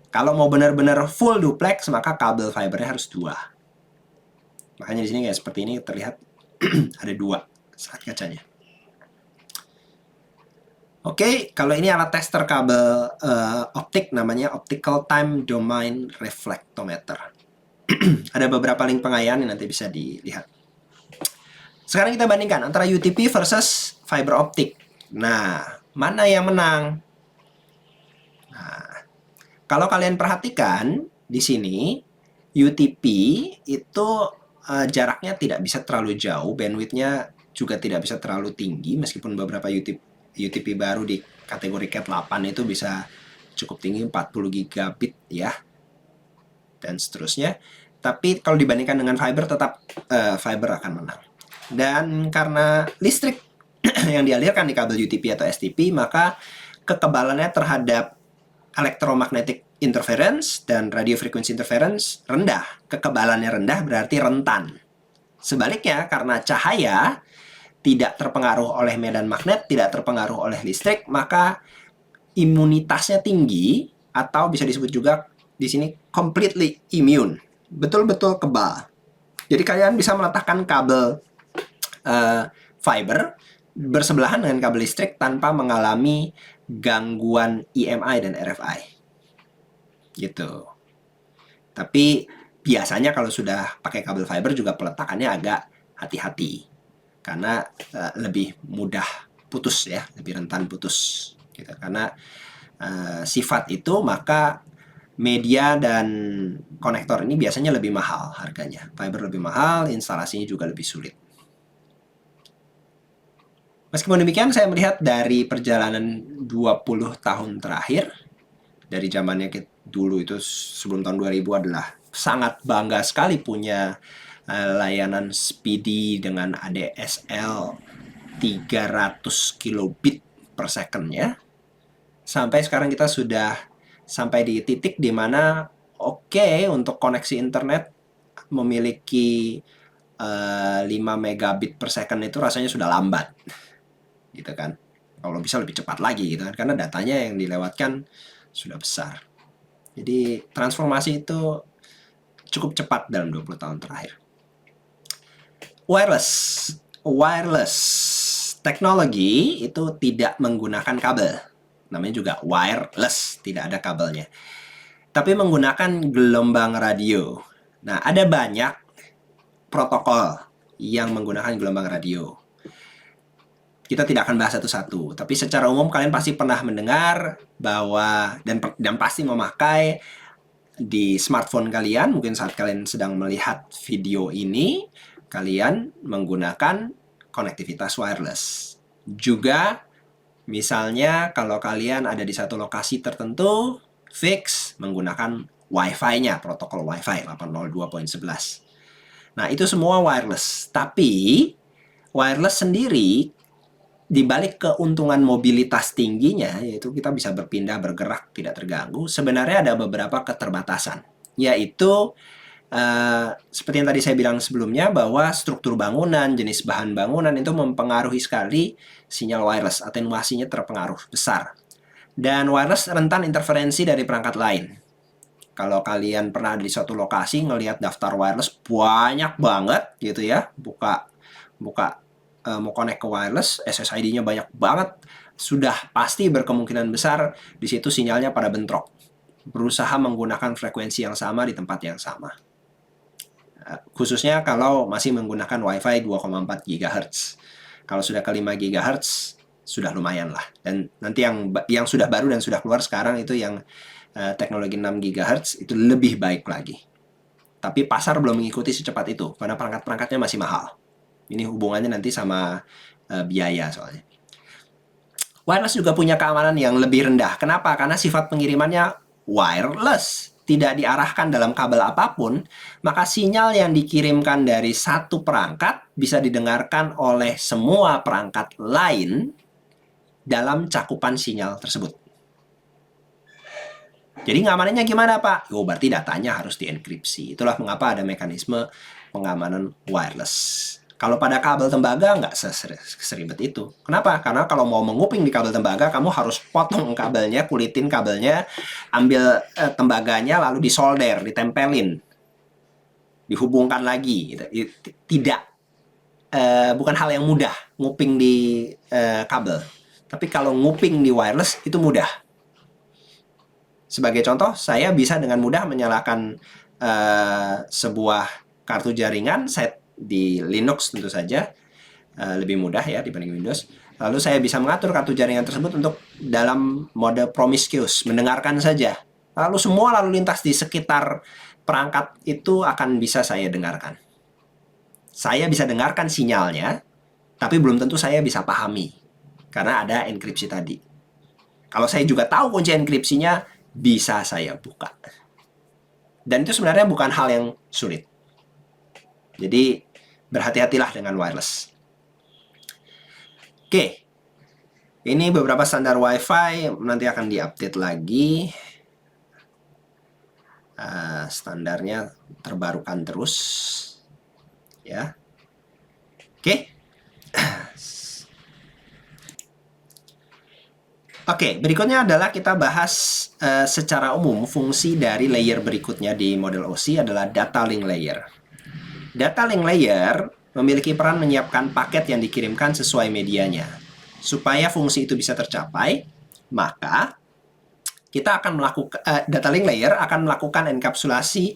Kalau mau benar-benar full duplex, maka kabel fibernya harus 2. Makanya di sini kayak seperti ini, terlihat ada 2 serat kacanya. Oke, kalau ini alat tester kabel optik, namanya Optical Time Domain Reflectometer. Ada beberapa link pengayaan yang nanti bisa dilihat. Sekarang kita bandingkan antara UTP versus fiber optik. Nah, mana yang menang? Nah, kalau kalian perhatikan di sini, UTP itu jaraknya tidak bisa terlalu jauh, bandwidth-nya juga tidak bisa terlalu tinggi, meskipun beberapa UTP baru di kategori Cat 8 itu bisa cukup tinggi, 40 gigabit ya, dan seterusnya. Tapi kalau dibandingkan dengan fiber, tetap fiber akan menang. Dan karena listrik yang dialirkan di kabel UTP atau STP, maka kekebalannya terhadap electromagnetic interference dan radio frequency interference rendah. Kekebalannya rendah berarti rentan. Sebaliknya, karena cahaya tidak terpengaruh oleh medan magnet, tidak terpengaruh oleh listrik, maka imunitasnya tinggi, atau bisa disebut juga di sini completely immune. Betul-betul kebal. Jadi kalian bisa meletakkan kabel fiber bersebelahan dengan kabel listrik tanpa mengalami gangguan EMI dan RFI. Gitu. Tapi biasanya kalau sudah pakai kabel fiber juga peletakannya agak hati-hati. Karena lebih mudah putus ya, lebih rentan putus. Gitu. Karena sifat itu, maka media dan konektor ini biasanya lebih mahal harganya. Fiber lebih mahal, instalasinya juga lebih sulit. Meskipun demikian, saya melihat dari perjalanan 20 tahun terakhir, dari zamannya dulu itu sebelum tahun 2000 adalah sangat bangga sekali punya layanan speedy dengan ADSL 300 kilobit per second ya. Sampai sekarang kita sudah sampai di titik di mana untuk koneksi internet memiliki 5 megabit per second itu rasanya sudah lambat. Gitu kan, kalau bisa lebih cepat lagi gitu kan, karena datanya yang dilewatkan sudah besar. Jadi transformasi itu cukup cepat dalam 20 tahun terakhir. Wireless teknologi itu tidak menggunakan kabel, namanya juga wireless, tidak ada kabelnya, tapi menggunakan gelombang radio. Nah, ada banyak protokol yang menggunakan gelombang radio. Kita tidak akan bahas satu-satu, tapi secara umum kalian pasti pernah mendengar bahwa dan pasti memakai di smartphone kalian. Mungkin saat kalian sedang melihat video ini, kalian menggunakan konektivitas wireless. Juga misalnya kalau kalian ada di satu lokasi tertentu, fix menggunakan Wi-Fi-nya, protokol Wi-Fi 802.11. Nah, itu semua wireless. Tapi wireless sendiri, dibalik keuntungan mobilitas tingginya, yaitu kita bisa berpindah, bergerak, tidak terganggu, sebenarnya ada beberapa keterbatasan. Yaitu, seperti yang tadi saya bilang sebelumnya, bahwa struktur bangunan, jenis bahan bangunan itu mempengaruhi sekali sinyal wireless, atenuasinya terpengaruh besar. Dan wireless rentan interferensi dari perangkat lain. Kalau kalian pernah di suatu lokasi ngelihat daftar wireless banyak banget gitu ya, buka mau connect ke wireless, SSID-nya banyak banget, sudah pasti berkemungkinan besar di situ sinyalnya pada bentrok. Berusaha menggunakan frekuensi yang sama di tempat yang sama. Khususnya kalau masih menggunakan Wi-Fi 2,4 GHz. Kalau sudah ke 5 GHz, sudah lumayan lah. Dan nanti yang sudah baru dan sudah keluar sekarang itu yang teknologi 6 GHz itu lebih baik lagi. Tapi pasar belum mengikuti secepat itu, karena perangkat-perangkatnya masih mahal. Ini hubungannya nanti sama biaya soalnya. Wireless juga punya keamanan yang lebih rendah. Kenapa? Karena sifat pengirimannya wireless, tidak diarahkan dalam kabel apapun, maka sinyal yang dikirimkan dari satu perangkat bisa didengarkan oleh semua perangkat lain dalam cakupan sinyal tersebut. Jadi ngamanannya gimana, Pak? Berarti datanya harus dienkripsi. Itulah mengapa ada mekanisme pengamanan wireless. Kalau pada kabel tembaga nggak seribet itu. Kenapa? Karena kalau mau menguping di kabel tembaga, kamu harus potong kabelnya, kulitin kabelnya, ambil tembaganya, lalu disolder, ditempelin, dihubungkan lagi. Tidak, bukan hal yang mudah nguping di kabel. Tapi kalau nguping di wireless itu mudah. Sebagai contoh, saya bisa dengan mudah menyalakan sebuah kartu jaringan set di Linux tentu saja, lebih mudah ya dibanding Windows. Lalu saya bisa mengatur kartu jaringan tersebut untuk dalam mode promiscuous, mendengarkan saja. Lalu semua lalu lintas di sekitar perangkat itu akan bisa saya dengarkan. Saya bisa dengarkan sinyalnya, tapi belum tentu saya bisa pahami, karena ada enkripsi tadi. Kalau saya juga tahu kunci enkripsinya, bisa saya buka. Dan itu sebenarnya bukan hal yang sulit. Jadi, berhati-hatilah dengan wireless. Oke, ini beberapa standar Wi-Fi, nanti akan diupdate lagi. Standarnya terbarukan terus. Ya. Oke. Oke, berikutnya adalah kita bahas secara umum fungsi dari layer berikutnya di model OSI adalah data link layer. Data link layer memiliki peran menyiapkan paket yang dikirimkan sesuai medianya. Supaya fungsi itu bisa tercapai, maka kita akan melakukan data link layer akan melakukan enkapsulasi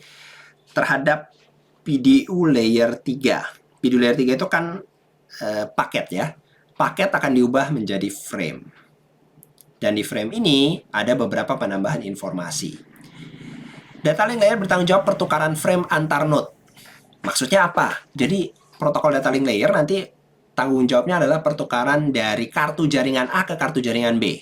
terhadap PDU layer 3. PDU layer 3 itu kan paket ya. Paket akan diubah menjadi frame. Dan di frame ini ada beberapa penambahan informasi. Data link layer bertanggung jawab pertukaran frame antar node. Maksudnya apa? Jadi protokol data link layer nanti tanggung jawabnya adalah pertukaran dari kartu jaringan A ke kartu jaringan B.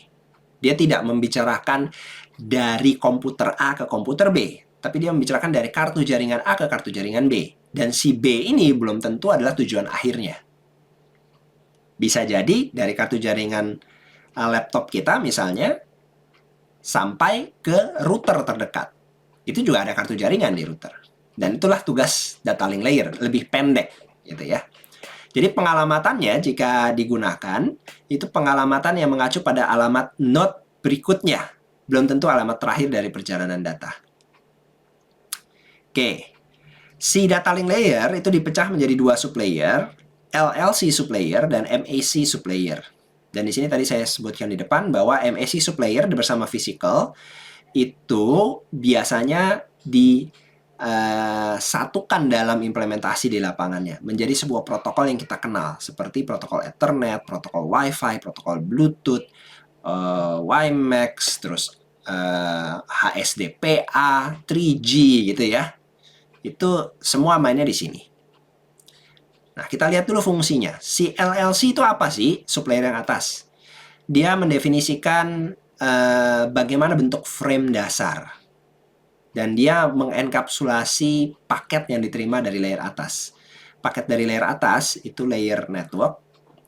Dia tidak membicarakan dari komputer A ke komputer B, tapi dia membicarakan dari kartu jaringan A ke kartu jaringan B. Dan si B ini belum tentu adalah tujuan akhirnya. Bisa jadi dari kartu jaringan laptop kita misalnya sampai ke router terdekat. Itu juga ada kartu jaringan di router. Dan itulah tugas data link layer, lebih pendek gitu ya. Jadi pengalamatannya jika digunakan, itu pengalamatan yang mengacu pada alamat node berikutnya. Belum tentu alamat terakhir dari perjalanan data. Oke. Si data link layer itu dipecah menjadi dua sublayer, LLC sublayer dan MAC sublayer. Dan di sini tadi saya sebutkan di depan bahwa MAC sublayer bersama physical itu biasanya disatukan dalam implementasi di lapangannya menjadi sebuah protokol yang kita kenal seperti protokol Ethernet, protokol Wi-Fi, protokol Bluetooth, WiMAX, terus HSDPA, 3G gitu ya. Itu semua mainnya di sini. Nah, kita lihat dulu fungsinya. Si LLC itu apa sih? Sublayer yang atas. Dia mendefinisikan bagaimana bentuk frame dasar. Dan dia mengenkapsulasi paket yang diterima dari layer atas. Paket dari layer atas itu layer network.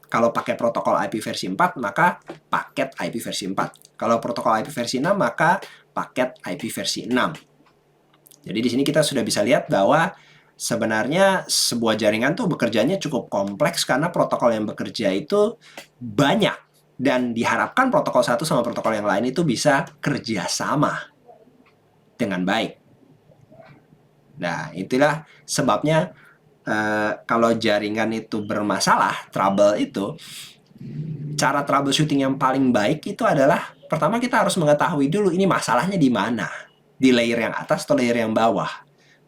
Kalau pakai protokol IP versi 4, maka paket IP versi 4. Kalau protokol IP versi 6, maka paket IP versi 6. Jadi di sini kita sudah bisa lihat bahwa sebenarnya sebuah jaringan tuh bekerjanya cukup kompleks karena protokol yang bekerja itu banyak. Dan diharapkan protokol satu sama protokol yang lain itu bisa kerjasama dengan baik. Nah, itulah sebabnya kalau jaringan itu bermasalah, trouble itu, cara troubleshooting yang paling baik itu adalah pertama kita harus mengetahui dulu ini masalahnya di mana. Di layer yang atas atau layer yang bawah.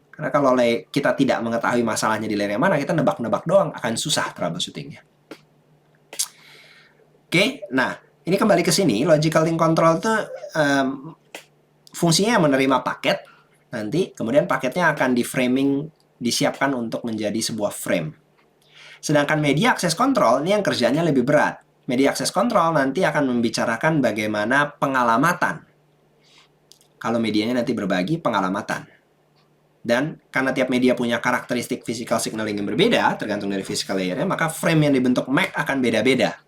Karena kalau kita tidak mengetahui masalahnya di layer yang mana, kita nebak-nebak doang, akan susah troubleshootingnya. Oke, nah ini kembali ke sini, logical link control itu fungsinya menerima paket, nanti kemudian paketnya akan di-framing, disiapkan untuk menjadi sebuah frame. Sedangkan media access control ini yang kerjanya lebih berat. Media access control nanti akan membicarakan bagaimana pengalamatan. Kalau medianya nanti berbagi pengalamatan. Dan karena tiap media punya karakteristik physical signaling yang berbeda, tergantung dari physical layernya, maka frame yang dibentuk MAC akan beda-beda.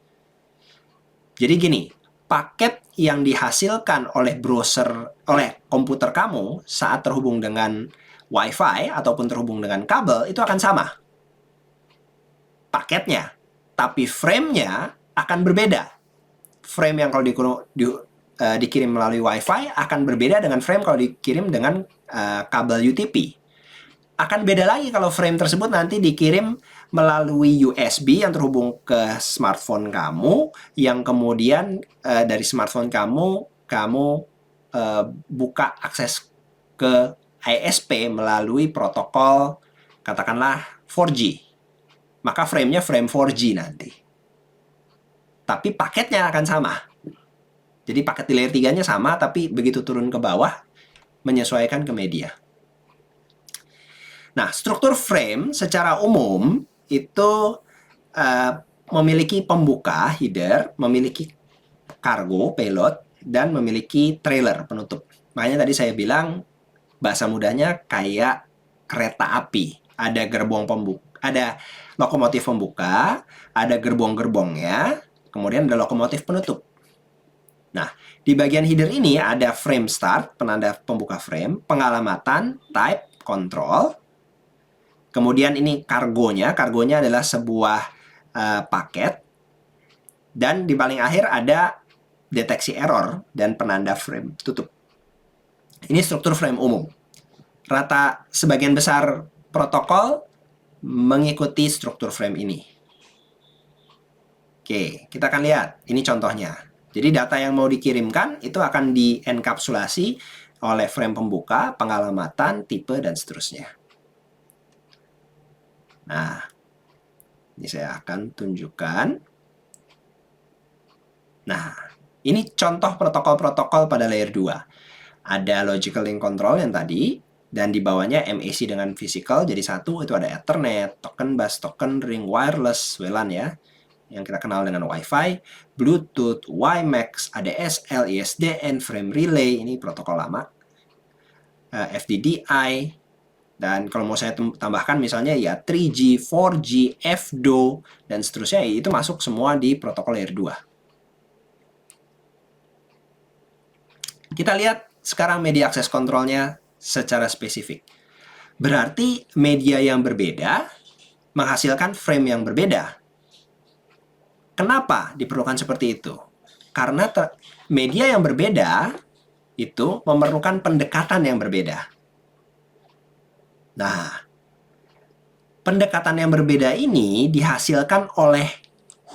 Jadi gini, paket yang dihasilkan oleh browser, oleh komputer kamu saat terhubung dengan Wi-Fi ataupun terhubung dengan kabel, itu akan sama. Paketnya. Tapi frame-nya akan berbeda. Frame yang kalau dikirim melalui Wi-Fi akan berbeda dengan frame kalau dikirim dengan kabel UTP. Akan beda lagi kalau frame tersebut nanti dikirim melalui USB yang terhubung ke smartphone kamu, yang kemudian dari smartphone kamu buka akses ke ISP melalui protokol katakanlah 4G. Maka frame-nya frame 4G nanti. Tapi paketnya akan sama. Jadi paket di layer 3-nya sama, tapi begitu turun ke bawah, menyesuaikan ke media. Nah, struktur frame secara umum itu memiliki pembuka, header, memiliki kargo, payload, dan memiliki trailer, penutup. Makanya tadi saya bilang, bahasa mudahnya kayak kereta api. Ada gerbong pembuka, ada lokomotif pembuka, ada gerbong-gerbongnya, kemudian ada lokomotif penutup. Nah, di bagian header ini ada frame start, penanda pembuka frame, pengalamatan, type, control. Kemudian ini kargonya adalah sebuah paket. Dan di paling akhir ada deteksi error dan penanda frame tutup. Ini struktur frame umum. Rata sebagian besar protokol mengikuti struktur frame ini. Oke, kita akan lihat. Ini contohnya. Jadi data yang mau dikirimkan itu akan dienkapsulasi oleh frame pembuka, pengalamatan, tipe, dan seterusnya. Nah, ini saya akan tunjukkan. Nah, ini contoh protokol-protokol pada layer 2. Ada logical link control yang tadi, dan di bawahnya MAC dengan physical jadi satu, itu ada Ethernet, token bus, token ring, wireless, WLAN ya, yang kita kenal dengan Wi-Fi, Bluetooth, WiMAX, ADSL, ISDN, frame relay, ini protokol lama, FDDI, dan kalau mau saya tambahkan misalnya ya 3G, 4G, FDO, dan seterusnya, itu masuk semua di protokol layer 2. Kita lihat sekarang media access control-nya secara spesifik. Berarti media yang berbeda menghasilkan frame yang berbeda. Kenapa diperlukan seperti itu? Karena media yang berbeda itu memerlukan pendekatan yang berbeda. Nah, pendekatan yang berbeda ini dihasilkan oleh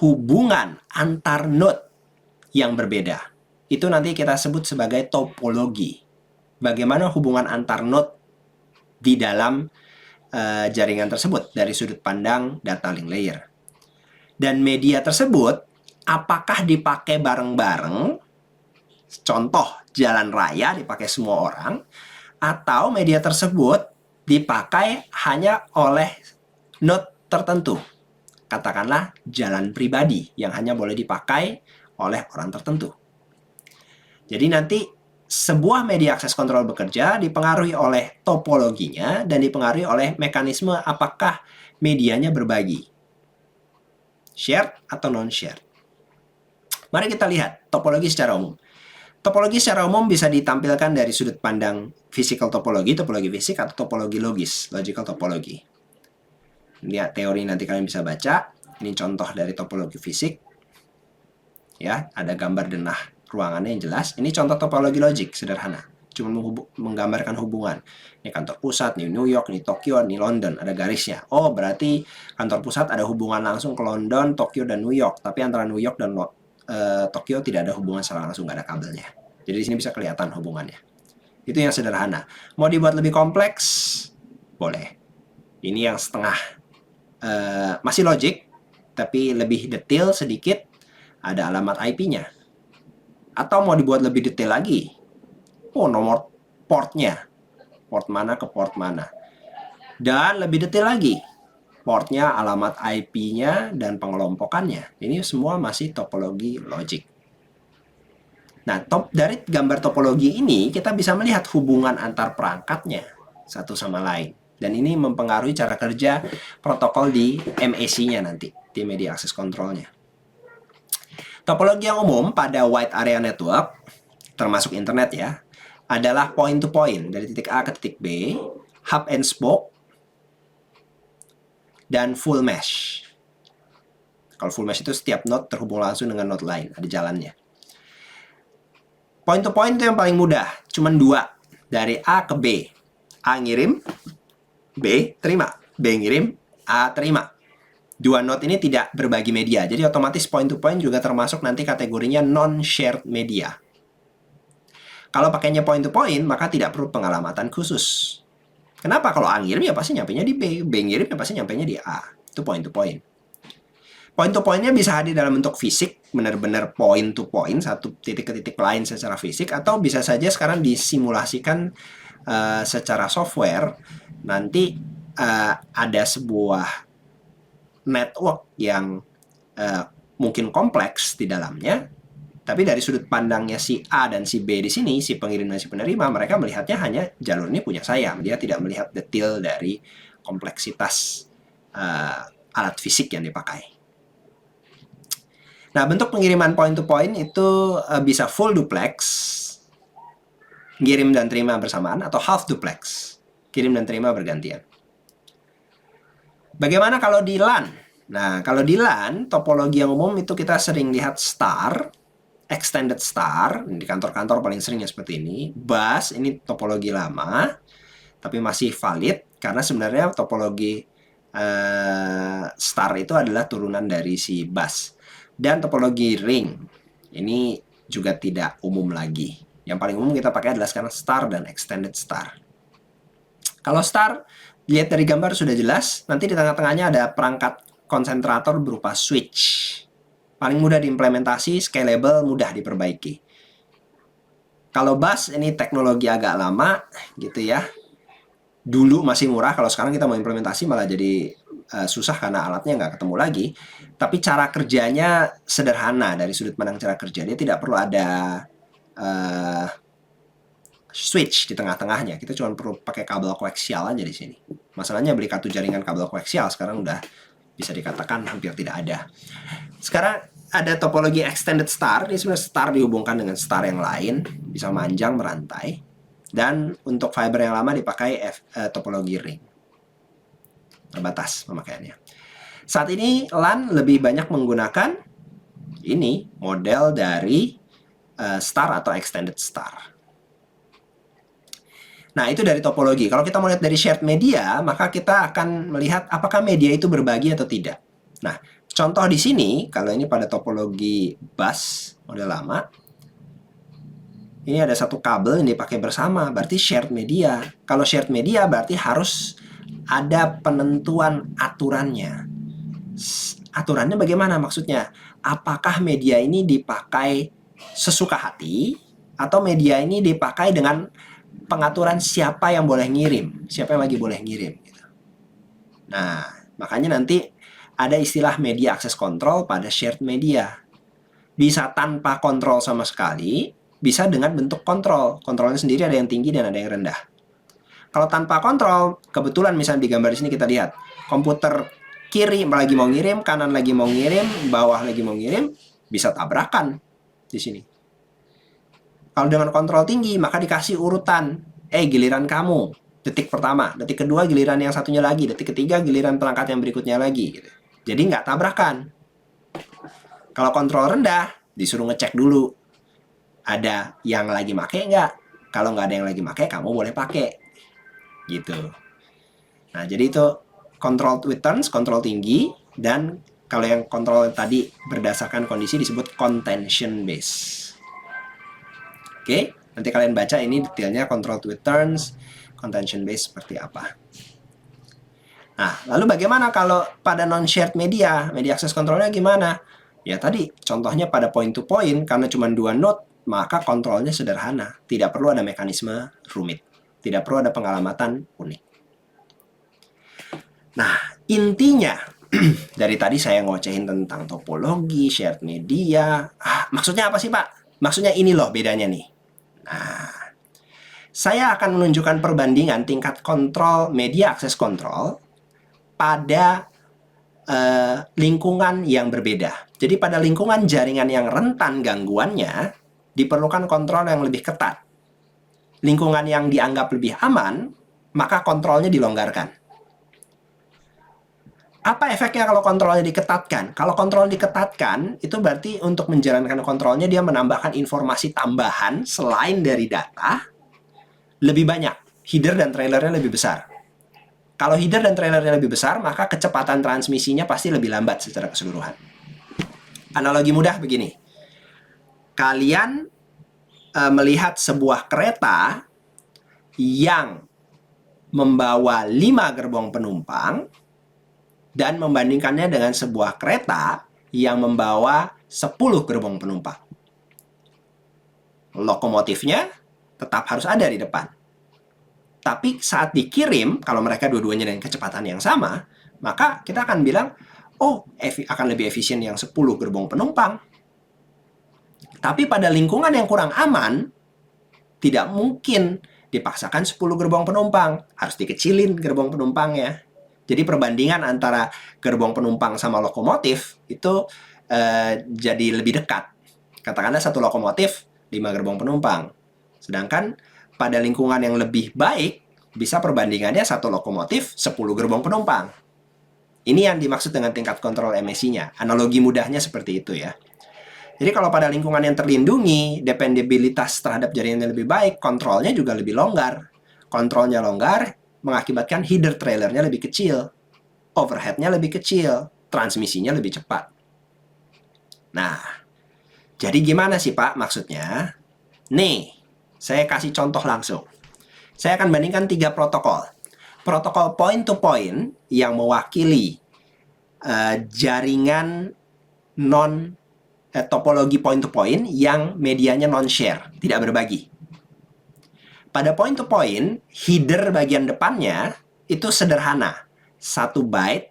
hubungan antar node yang berbeda. Itu nanti kita sebut sebagai topologi. Bagaimana hubungan antar node di dalam jaringan tersebut dari sudut pandang data link layer. Dan media tersebut apakah dipakai bareng-bareng, contoh jalan raya dipakai semua orang, atau media tersebut dipakai hanya oleh node tertentu. Katakanlah jalan pribadi yang hanya boleh dipakai oleh orang tertentu. Jadi nanti sebuah media access control bekerja dipengaruhi oleh topologinya dan dipengaruhi oleh mekanisme apakah medianya berbagi. Shared atau non-shared. Mari kita lihat topologi secara umum. Topologi secara umum bisa ditampilkan dari sudut pandang physical topologi, topologi fisik, atau topologi logis, logical topologi. Lihat teori nanti kalian bisa baca. Ini contoh dari topologi fisik. Ya, ada gambar denah ruangannya yang jelas. Ini contoh topologi logik sederhana. Cuma menggambarkan hubungan. Ini kantor pusat, ini New York, ini Tokyo, ini London. Ada garisnya. Oh, berarti kantor pusat ada hubungan langsung ke London, Tokyo, dan New York. Tapi antara New York dan Tokyo tidak ada hubungan secara langsung, nggak ada kabelnya. Jadi di sini bisa kelihatan hubungannya. Itu yang sederhana. Mau dibuat lebih kompleks? Boleh. Ini yang setengah. Masih logik, tapi lebih detail sedikit. Ada alamat IP-nya. Atau mau dibuat lebih detail lagi? Oh, nomor portnya. Port mana ke port mana. Dan lebih detail lagi. Portnya, alamat IP-nya, dan pengelompokannya. Ini semua masih topologi logik. Nah, dari gambar topologi ini, kita bisa melihat hubungan antar perangkatnya satu sama lain. Dan ini mempengaruhi cara kerja protokol di MAC-nya nanti, di media access control-nya. Topologi yang umum pada wide area network, termasuk internet ya, adalah point-to-point dari titik A ke titik B, hub and spoke, dan full mesh. Kalau full mesh itu setiap node terhubung langsung dengan node lain, ada jalannya. Point-to-point itu yang paling mudah, cuma 2, dari A ke B. A ngirim, B terima, B ngirim, A terima. Dua node ini tidak berbagi media, jadi otomatis point to point juga termasuk nanti kategorinya non-shared media. Kalau pakainya point to point, maka tidak perlu pengalamatan khusus. Kenapa? Kalau A ngirim ya pasti nyampainya di B, B ngirim ya pasti nyampainya di A. Itu point to point. Point to point-nya bisa hadir dalam bentuk fisik, benar-benar point to point, satu titik ke titik lain secara fisik, atau bisa saja sekarang disimulasikan secara software. Nanti ada sebuah network yang mungkin kompleks di dalamnya, tapi dari sudut pandangnya si A dan si B di sini, si pengirim dan si penerima, mereka melihatnya hanya jalur ini punya saya. Dia tidak melihat detail dari kompleksitas alat fisik yang dipakai. Nah, bentuk pengiriman point to point itu bisa full duplex, kirim dan terima bersamaan, atau half duplex, kirim dan terima bergantian. Bagaimana kalau di LAN? Nah, kalau di LAN, topologi yang umum itu kita sering lihat star, extended star, di kantor-kantor paling seringnya seperti ini. Bus, ini topologi lama, tapi masih valid, karena sebenarnya topologi star itu adalah turunan dari si bus. Dan topologi ring, ini juga tidak umum lagi. Yang paling umum kita pakai adalah sekarang star dan extended star. Kalau star, lihat dari gambar sudah jelas, nanti di tengah-tengahnya ada perangkat konsentrator berupa switch. Paling mudah diimplementasi, scalable, mudah diperbaiki. Kalau bus, ini teknologi agak lama, gitu ya. Dulu masih murah, kalau sekarang kita mau implementasi malah jadi susah karena alatnya nggak ketemu lagi. Tapi cara kerjanya sederhana dari sudut pandang cara kerja. Dia tidak perlu ada switch di tengah-tengahnya. Kita cuma perlu pakai kabel koaksial aja di sini. Masalahnya beli kartu jaringan kabel koaksial sekarang udah bisa dikatakan hampir tidak ada. Sekarang ada topologi extended star. Ini sebenarnya star dihubungkan dengan star yang lain, bisa memanjang, merantai. Dan untuk fiber yang lama dipakai topologi ring. Terbatas pemakaiannya. Saat ini LAN lebih banyak menggunakan ini model dari star atau extended star. Nah, itu dari topologi. Kalau kita mau lihat dari shared media, maka kita akan melihat apakah media itu berbagi atau tidak. Nah, contoh di sini, kalau ini pada topologi bus model lama, ini ada satu kabel yang dipakai bersama, berarti shared media. Kalau shared media berarti harus ada penentuan aturannya. Aturannya bagaimana maksudnya? Apakah media ini dipakai sesuka hati atau media ini dipakai dengan pengaturan siapa yang boleh ngirim, siapa yang lagi boleh ngirim gitu. Nah, makanya nanti ada istilah media access control pada shared media. Bisa tanpa kontrol sama sekali, bisa dengan bentuk kontrol. Kontrolnya sendiri ada yang tinggi dan ada yang rendah. Kalau tanpa kontrol, kebetulan misalnya di gambar di sini kita lihat komputer kiri lagi mau ngirim, kanan lagi mau ngirim, bawah lagi mau ngirim, bisa tabrakan di sini. Kalau dengan kontrol tinggi, maka dikasih urutan. Giliran kamu, detik pertama, detik kedua giliran yang satunya lagi, detik ketiga giliran perangkat yang berikutnya lagi. Gitu. Jadi nggak tabrakan. Kalau kontrol rendah, disuruh ngecek dulu. Ada yang lagi make nggak? Kalau nggak ada yang lagi make, kamu boleh pakai. Gitu. Nah, jadi itu control with turns, kontrol tinggi, dan kalau yang kontrol tadi berdasarkan kondisi disebut contention base. Oke, nanti kalian baca ini detailnya control with turns, contention base seperti apa. Nah, lalu bagaimana kalau pada non-shared media, media access controlnya gimana? Ya tadi, contohnya pada point to point, karena cuma 2 node, maka kontrolnya sederhana. Tidak perlu ada mekanisme rumit. Tidak perlu ada pengalamatan unik. Nah, intinya, dari tadi saya ngocehin tentang topologi, shared media. Maksudnya apa sih, Pak? Maksudnya ini loh bedanya nih. Nah, saya akan menunjukkan perbandingan tingkat kontrol media access control pada lingkungan yang berbeda. Jadi pada lingkungan jaringan yang rentan gangguannya, diperlukan kontrol yang lebih ketat. Lingkungan yang dianggap lebih aman, maka kontrolnya dilonggarkan. Apa efeknya kalau kontrolnya diketatkan? Kalau kontrol diketatkan, itu berarti untuk menjalankan kontrolnya dia menambahkan informasi tambahan selain dari data, lebih banyak. Header dan trailernya lebih besar. Kalau header dan trailernya lebih besar, maka kecepatan transmisinya pasti lebih lambat secara keseluruhan. Analogi mudah begini. Kalian melihat sebuah kereta yang membawa 5 gerbong penumpang dan membandingkannya dengan sebuah kereta yang membawa 10 gerbong penumpang. Lokomotifnya tetap harus ada di depan. Tapi saat dikirim, kalau mereka dua-duanya dengan kecepatan yang sama, maka kita akan bilang, oh, akan lebih efisien yang 10 gerbong penumpang. Tapi pada lingkungan yang kurang aman, tidak mungkin dipaksakan 10 gerbong penumpang. Harus dikecilin gerbong penumpangnya. Jadi perbandingan antara gerbong penumpang sama lokomotif itu jadi lebih dekat. Katakanlah satu lokomotif 5 gerbong penumpang. Sedangkan pada lingkungan yang lebih baik, bisa perbandingannya satu lokomotif 10 gerbong penumpang. Ini yang dimaksud dengan tingkat kontrol emisinya. Analogi mudahnya seperti itu ya. Jadi kalau pada lingkungan yang terlindungi, dependabilitas terhadap jaringannya lebih baik, kontrolnya juga lebih longgar. Kontrolnya longgar mengakibatkan header trailernya lebih kecil, overheadnya lebih kecil, transmisinya lebih cepat. Nah, jadi gimana sih Pak maksudnya? Nih, saya kasih contoh langsung. Saya akan bandingkan 3 protokol. Protokol point-to-point yang mewakili jaringan topologi point-to-point yang medianya non-share, tidak berbagi. Pada point-to-point, header bagian depannya itu sederhana. 1 byte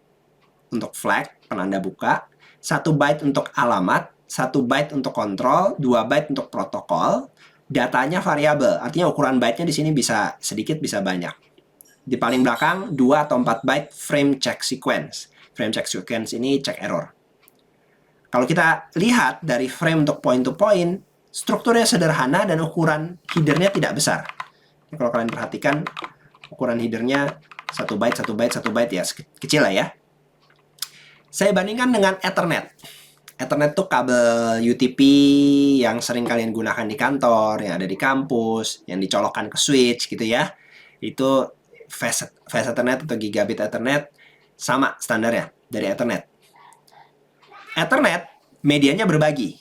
untuk flag, penanda buka, 1 byte untuk alamat, 1 byte untuk kontrol, 2 byte untuk protokol. Datanya variabel, artinya ukuran byte-nya di sini bisa sedikit, bisa banyak. Di paling belakang, 2 atau 4 byte frame check sequence. Frame check sequence ini check error. Kalau kita lihat dari frame untuk point-to-point, strukturnya sederhana dan ukuran headernya tidak besar. Ini kalau kalian perhatikan, ukuran headernya 1 byte, 1 byte, 1 byte ya, kecil lah ya. Saya bandingkan dengan Ethernet. Ethernet itu kabel UTP yang sering kalian gunakan di kantor, yang ada di kampus, yang dicolokkan ke switch gitu ya. Itu Fast Ethernet atau Gigabit Ethernet sama standarnya dari Ethernet. Ethernet medianya berbagi,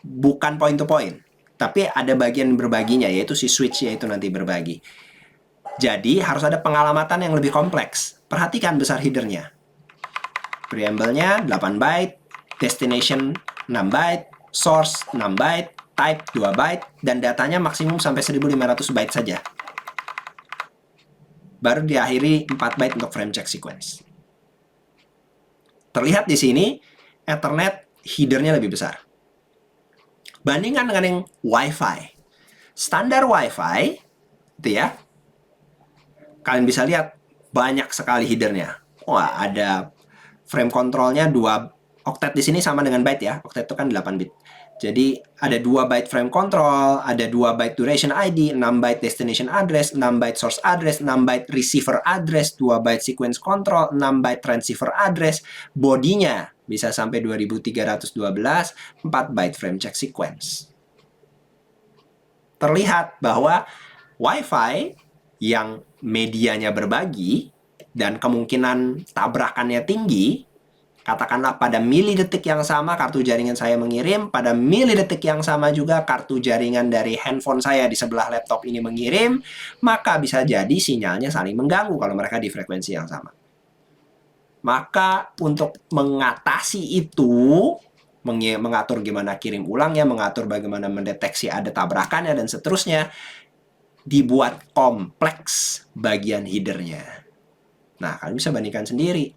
bukan point to point, tapi ada bagian berbaginya, yaitu si switch-nya itu nanti berbagi. Jadi harus ada pengalamatan yang lebih kompleks. Perhatikan besar headernya. Preamble-nya 8 byte, destination 6 byte, source 6 byte, type 2 byte, dan datanya maksimum sampai 1500 byte saja. Baru diakhiri 4 byte untuk frame check sequence. Terlihat di sini, Ethernet headernya lebih besar. Bandingkan dengan yang Wi-Fi. Standar Wi-Fi, itu ya, kalian bisa lihat banyak sekali headernya. Wah, ada frame kontrolnya 2 oktet di sini sama dengan byte ya. Oktet itu kan 8 bit. Jadi ada 2 byte frame control, ada 2 byte duration ID, 6 byte destination address, 6 byte source address, 6 byte receiver address, 2 byte sequence control, 6 byte transceiver address, bodinya bisa sampai 2312, 4 byte frame check sequence. Terlihat bahwa Wi-Fi yang medianya berbagi dan kemungkinan tabrakannya tinggi, katakanlah pada milidetik yang sama kartu jaringan saya mengirim, pada milidetik yang sama juga kartu jaringan dari handphone saya di sebelah laptop ini mengirim, maka bisa jadi sinyalnya saling mengganggu kalau mereka di frekuensi yang sama. Maka untuk mengatasi itu, mengatur gimana kirim ulangnya, mengatur bagaimana mendeteksi ada tabrakannya, dan seterusnya, dibuat kompleks bagian headernya. Nah, kalian bisa bandingkan sendiri.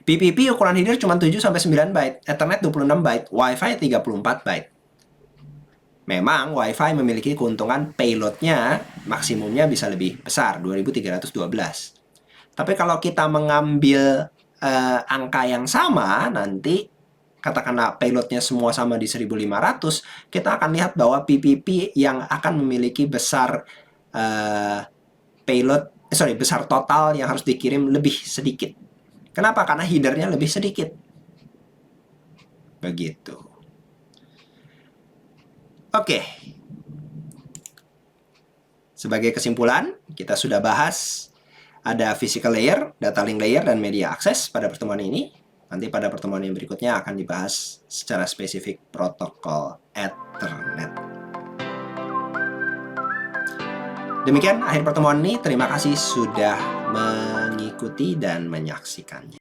PPP ukuran header cuma 7-9 byte, Ethernet 26 byte, Wi-Fi 34 byte. Memang Wi-Fi memiliki keuntungan payloadnya maksimumnya bisa lebih besar, 2312. Tapi kalau kita mengambil angka yang sama, nanti katakanlah payloadnya semua sama di 1500, kita akan lihat bahwa PPP yang akan memiliki besar besar total yang harus dikirim lebih sedikit. Kenapa? Karena headernya lebih sedikit. Begitu. Oke. Sebagai kesimpulan, kita sudah bahas Ada physical layer, data link layer, dan media access pada pertemuan ini. Nanti pada pertemuan yang berikutnya akan dibahas secara spesifik protokol Ethernet. Demikian akhir pertemuan ini. Terima kasih sudah mengikuti dan menyaksikannya.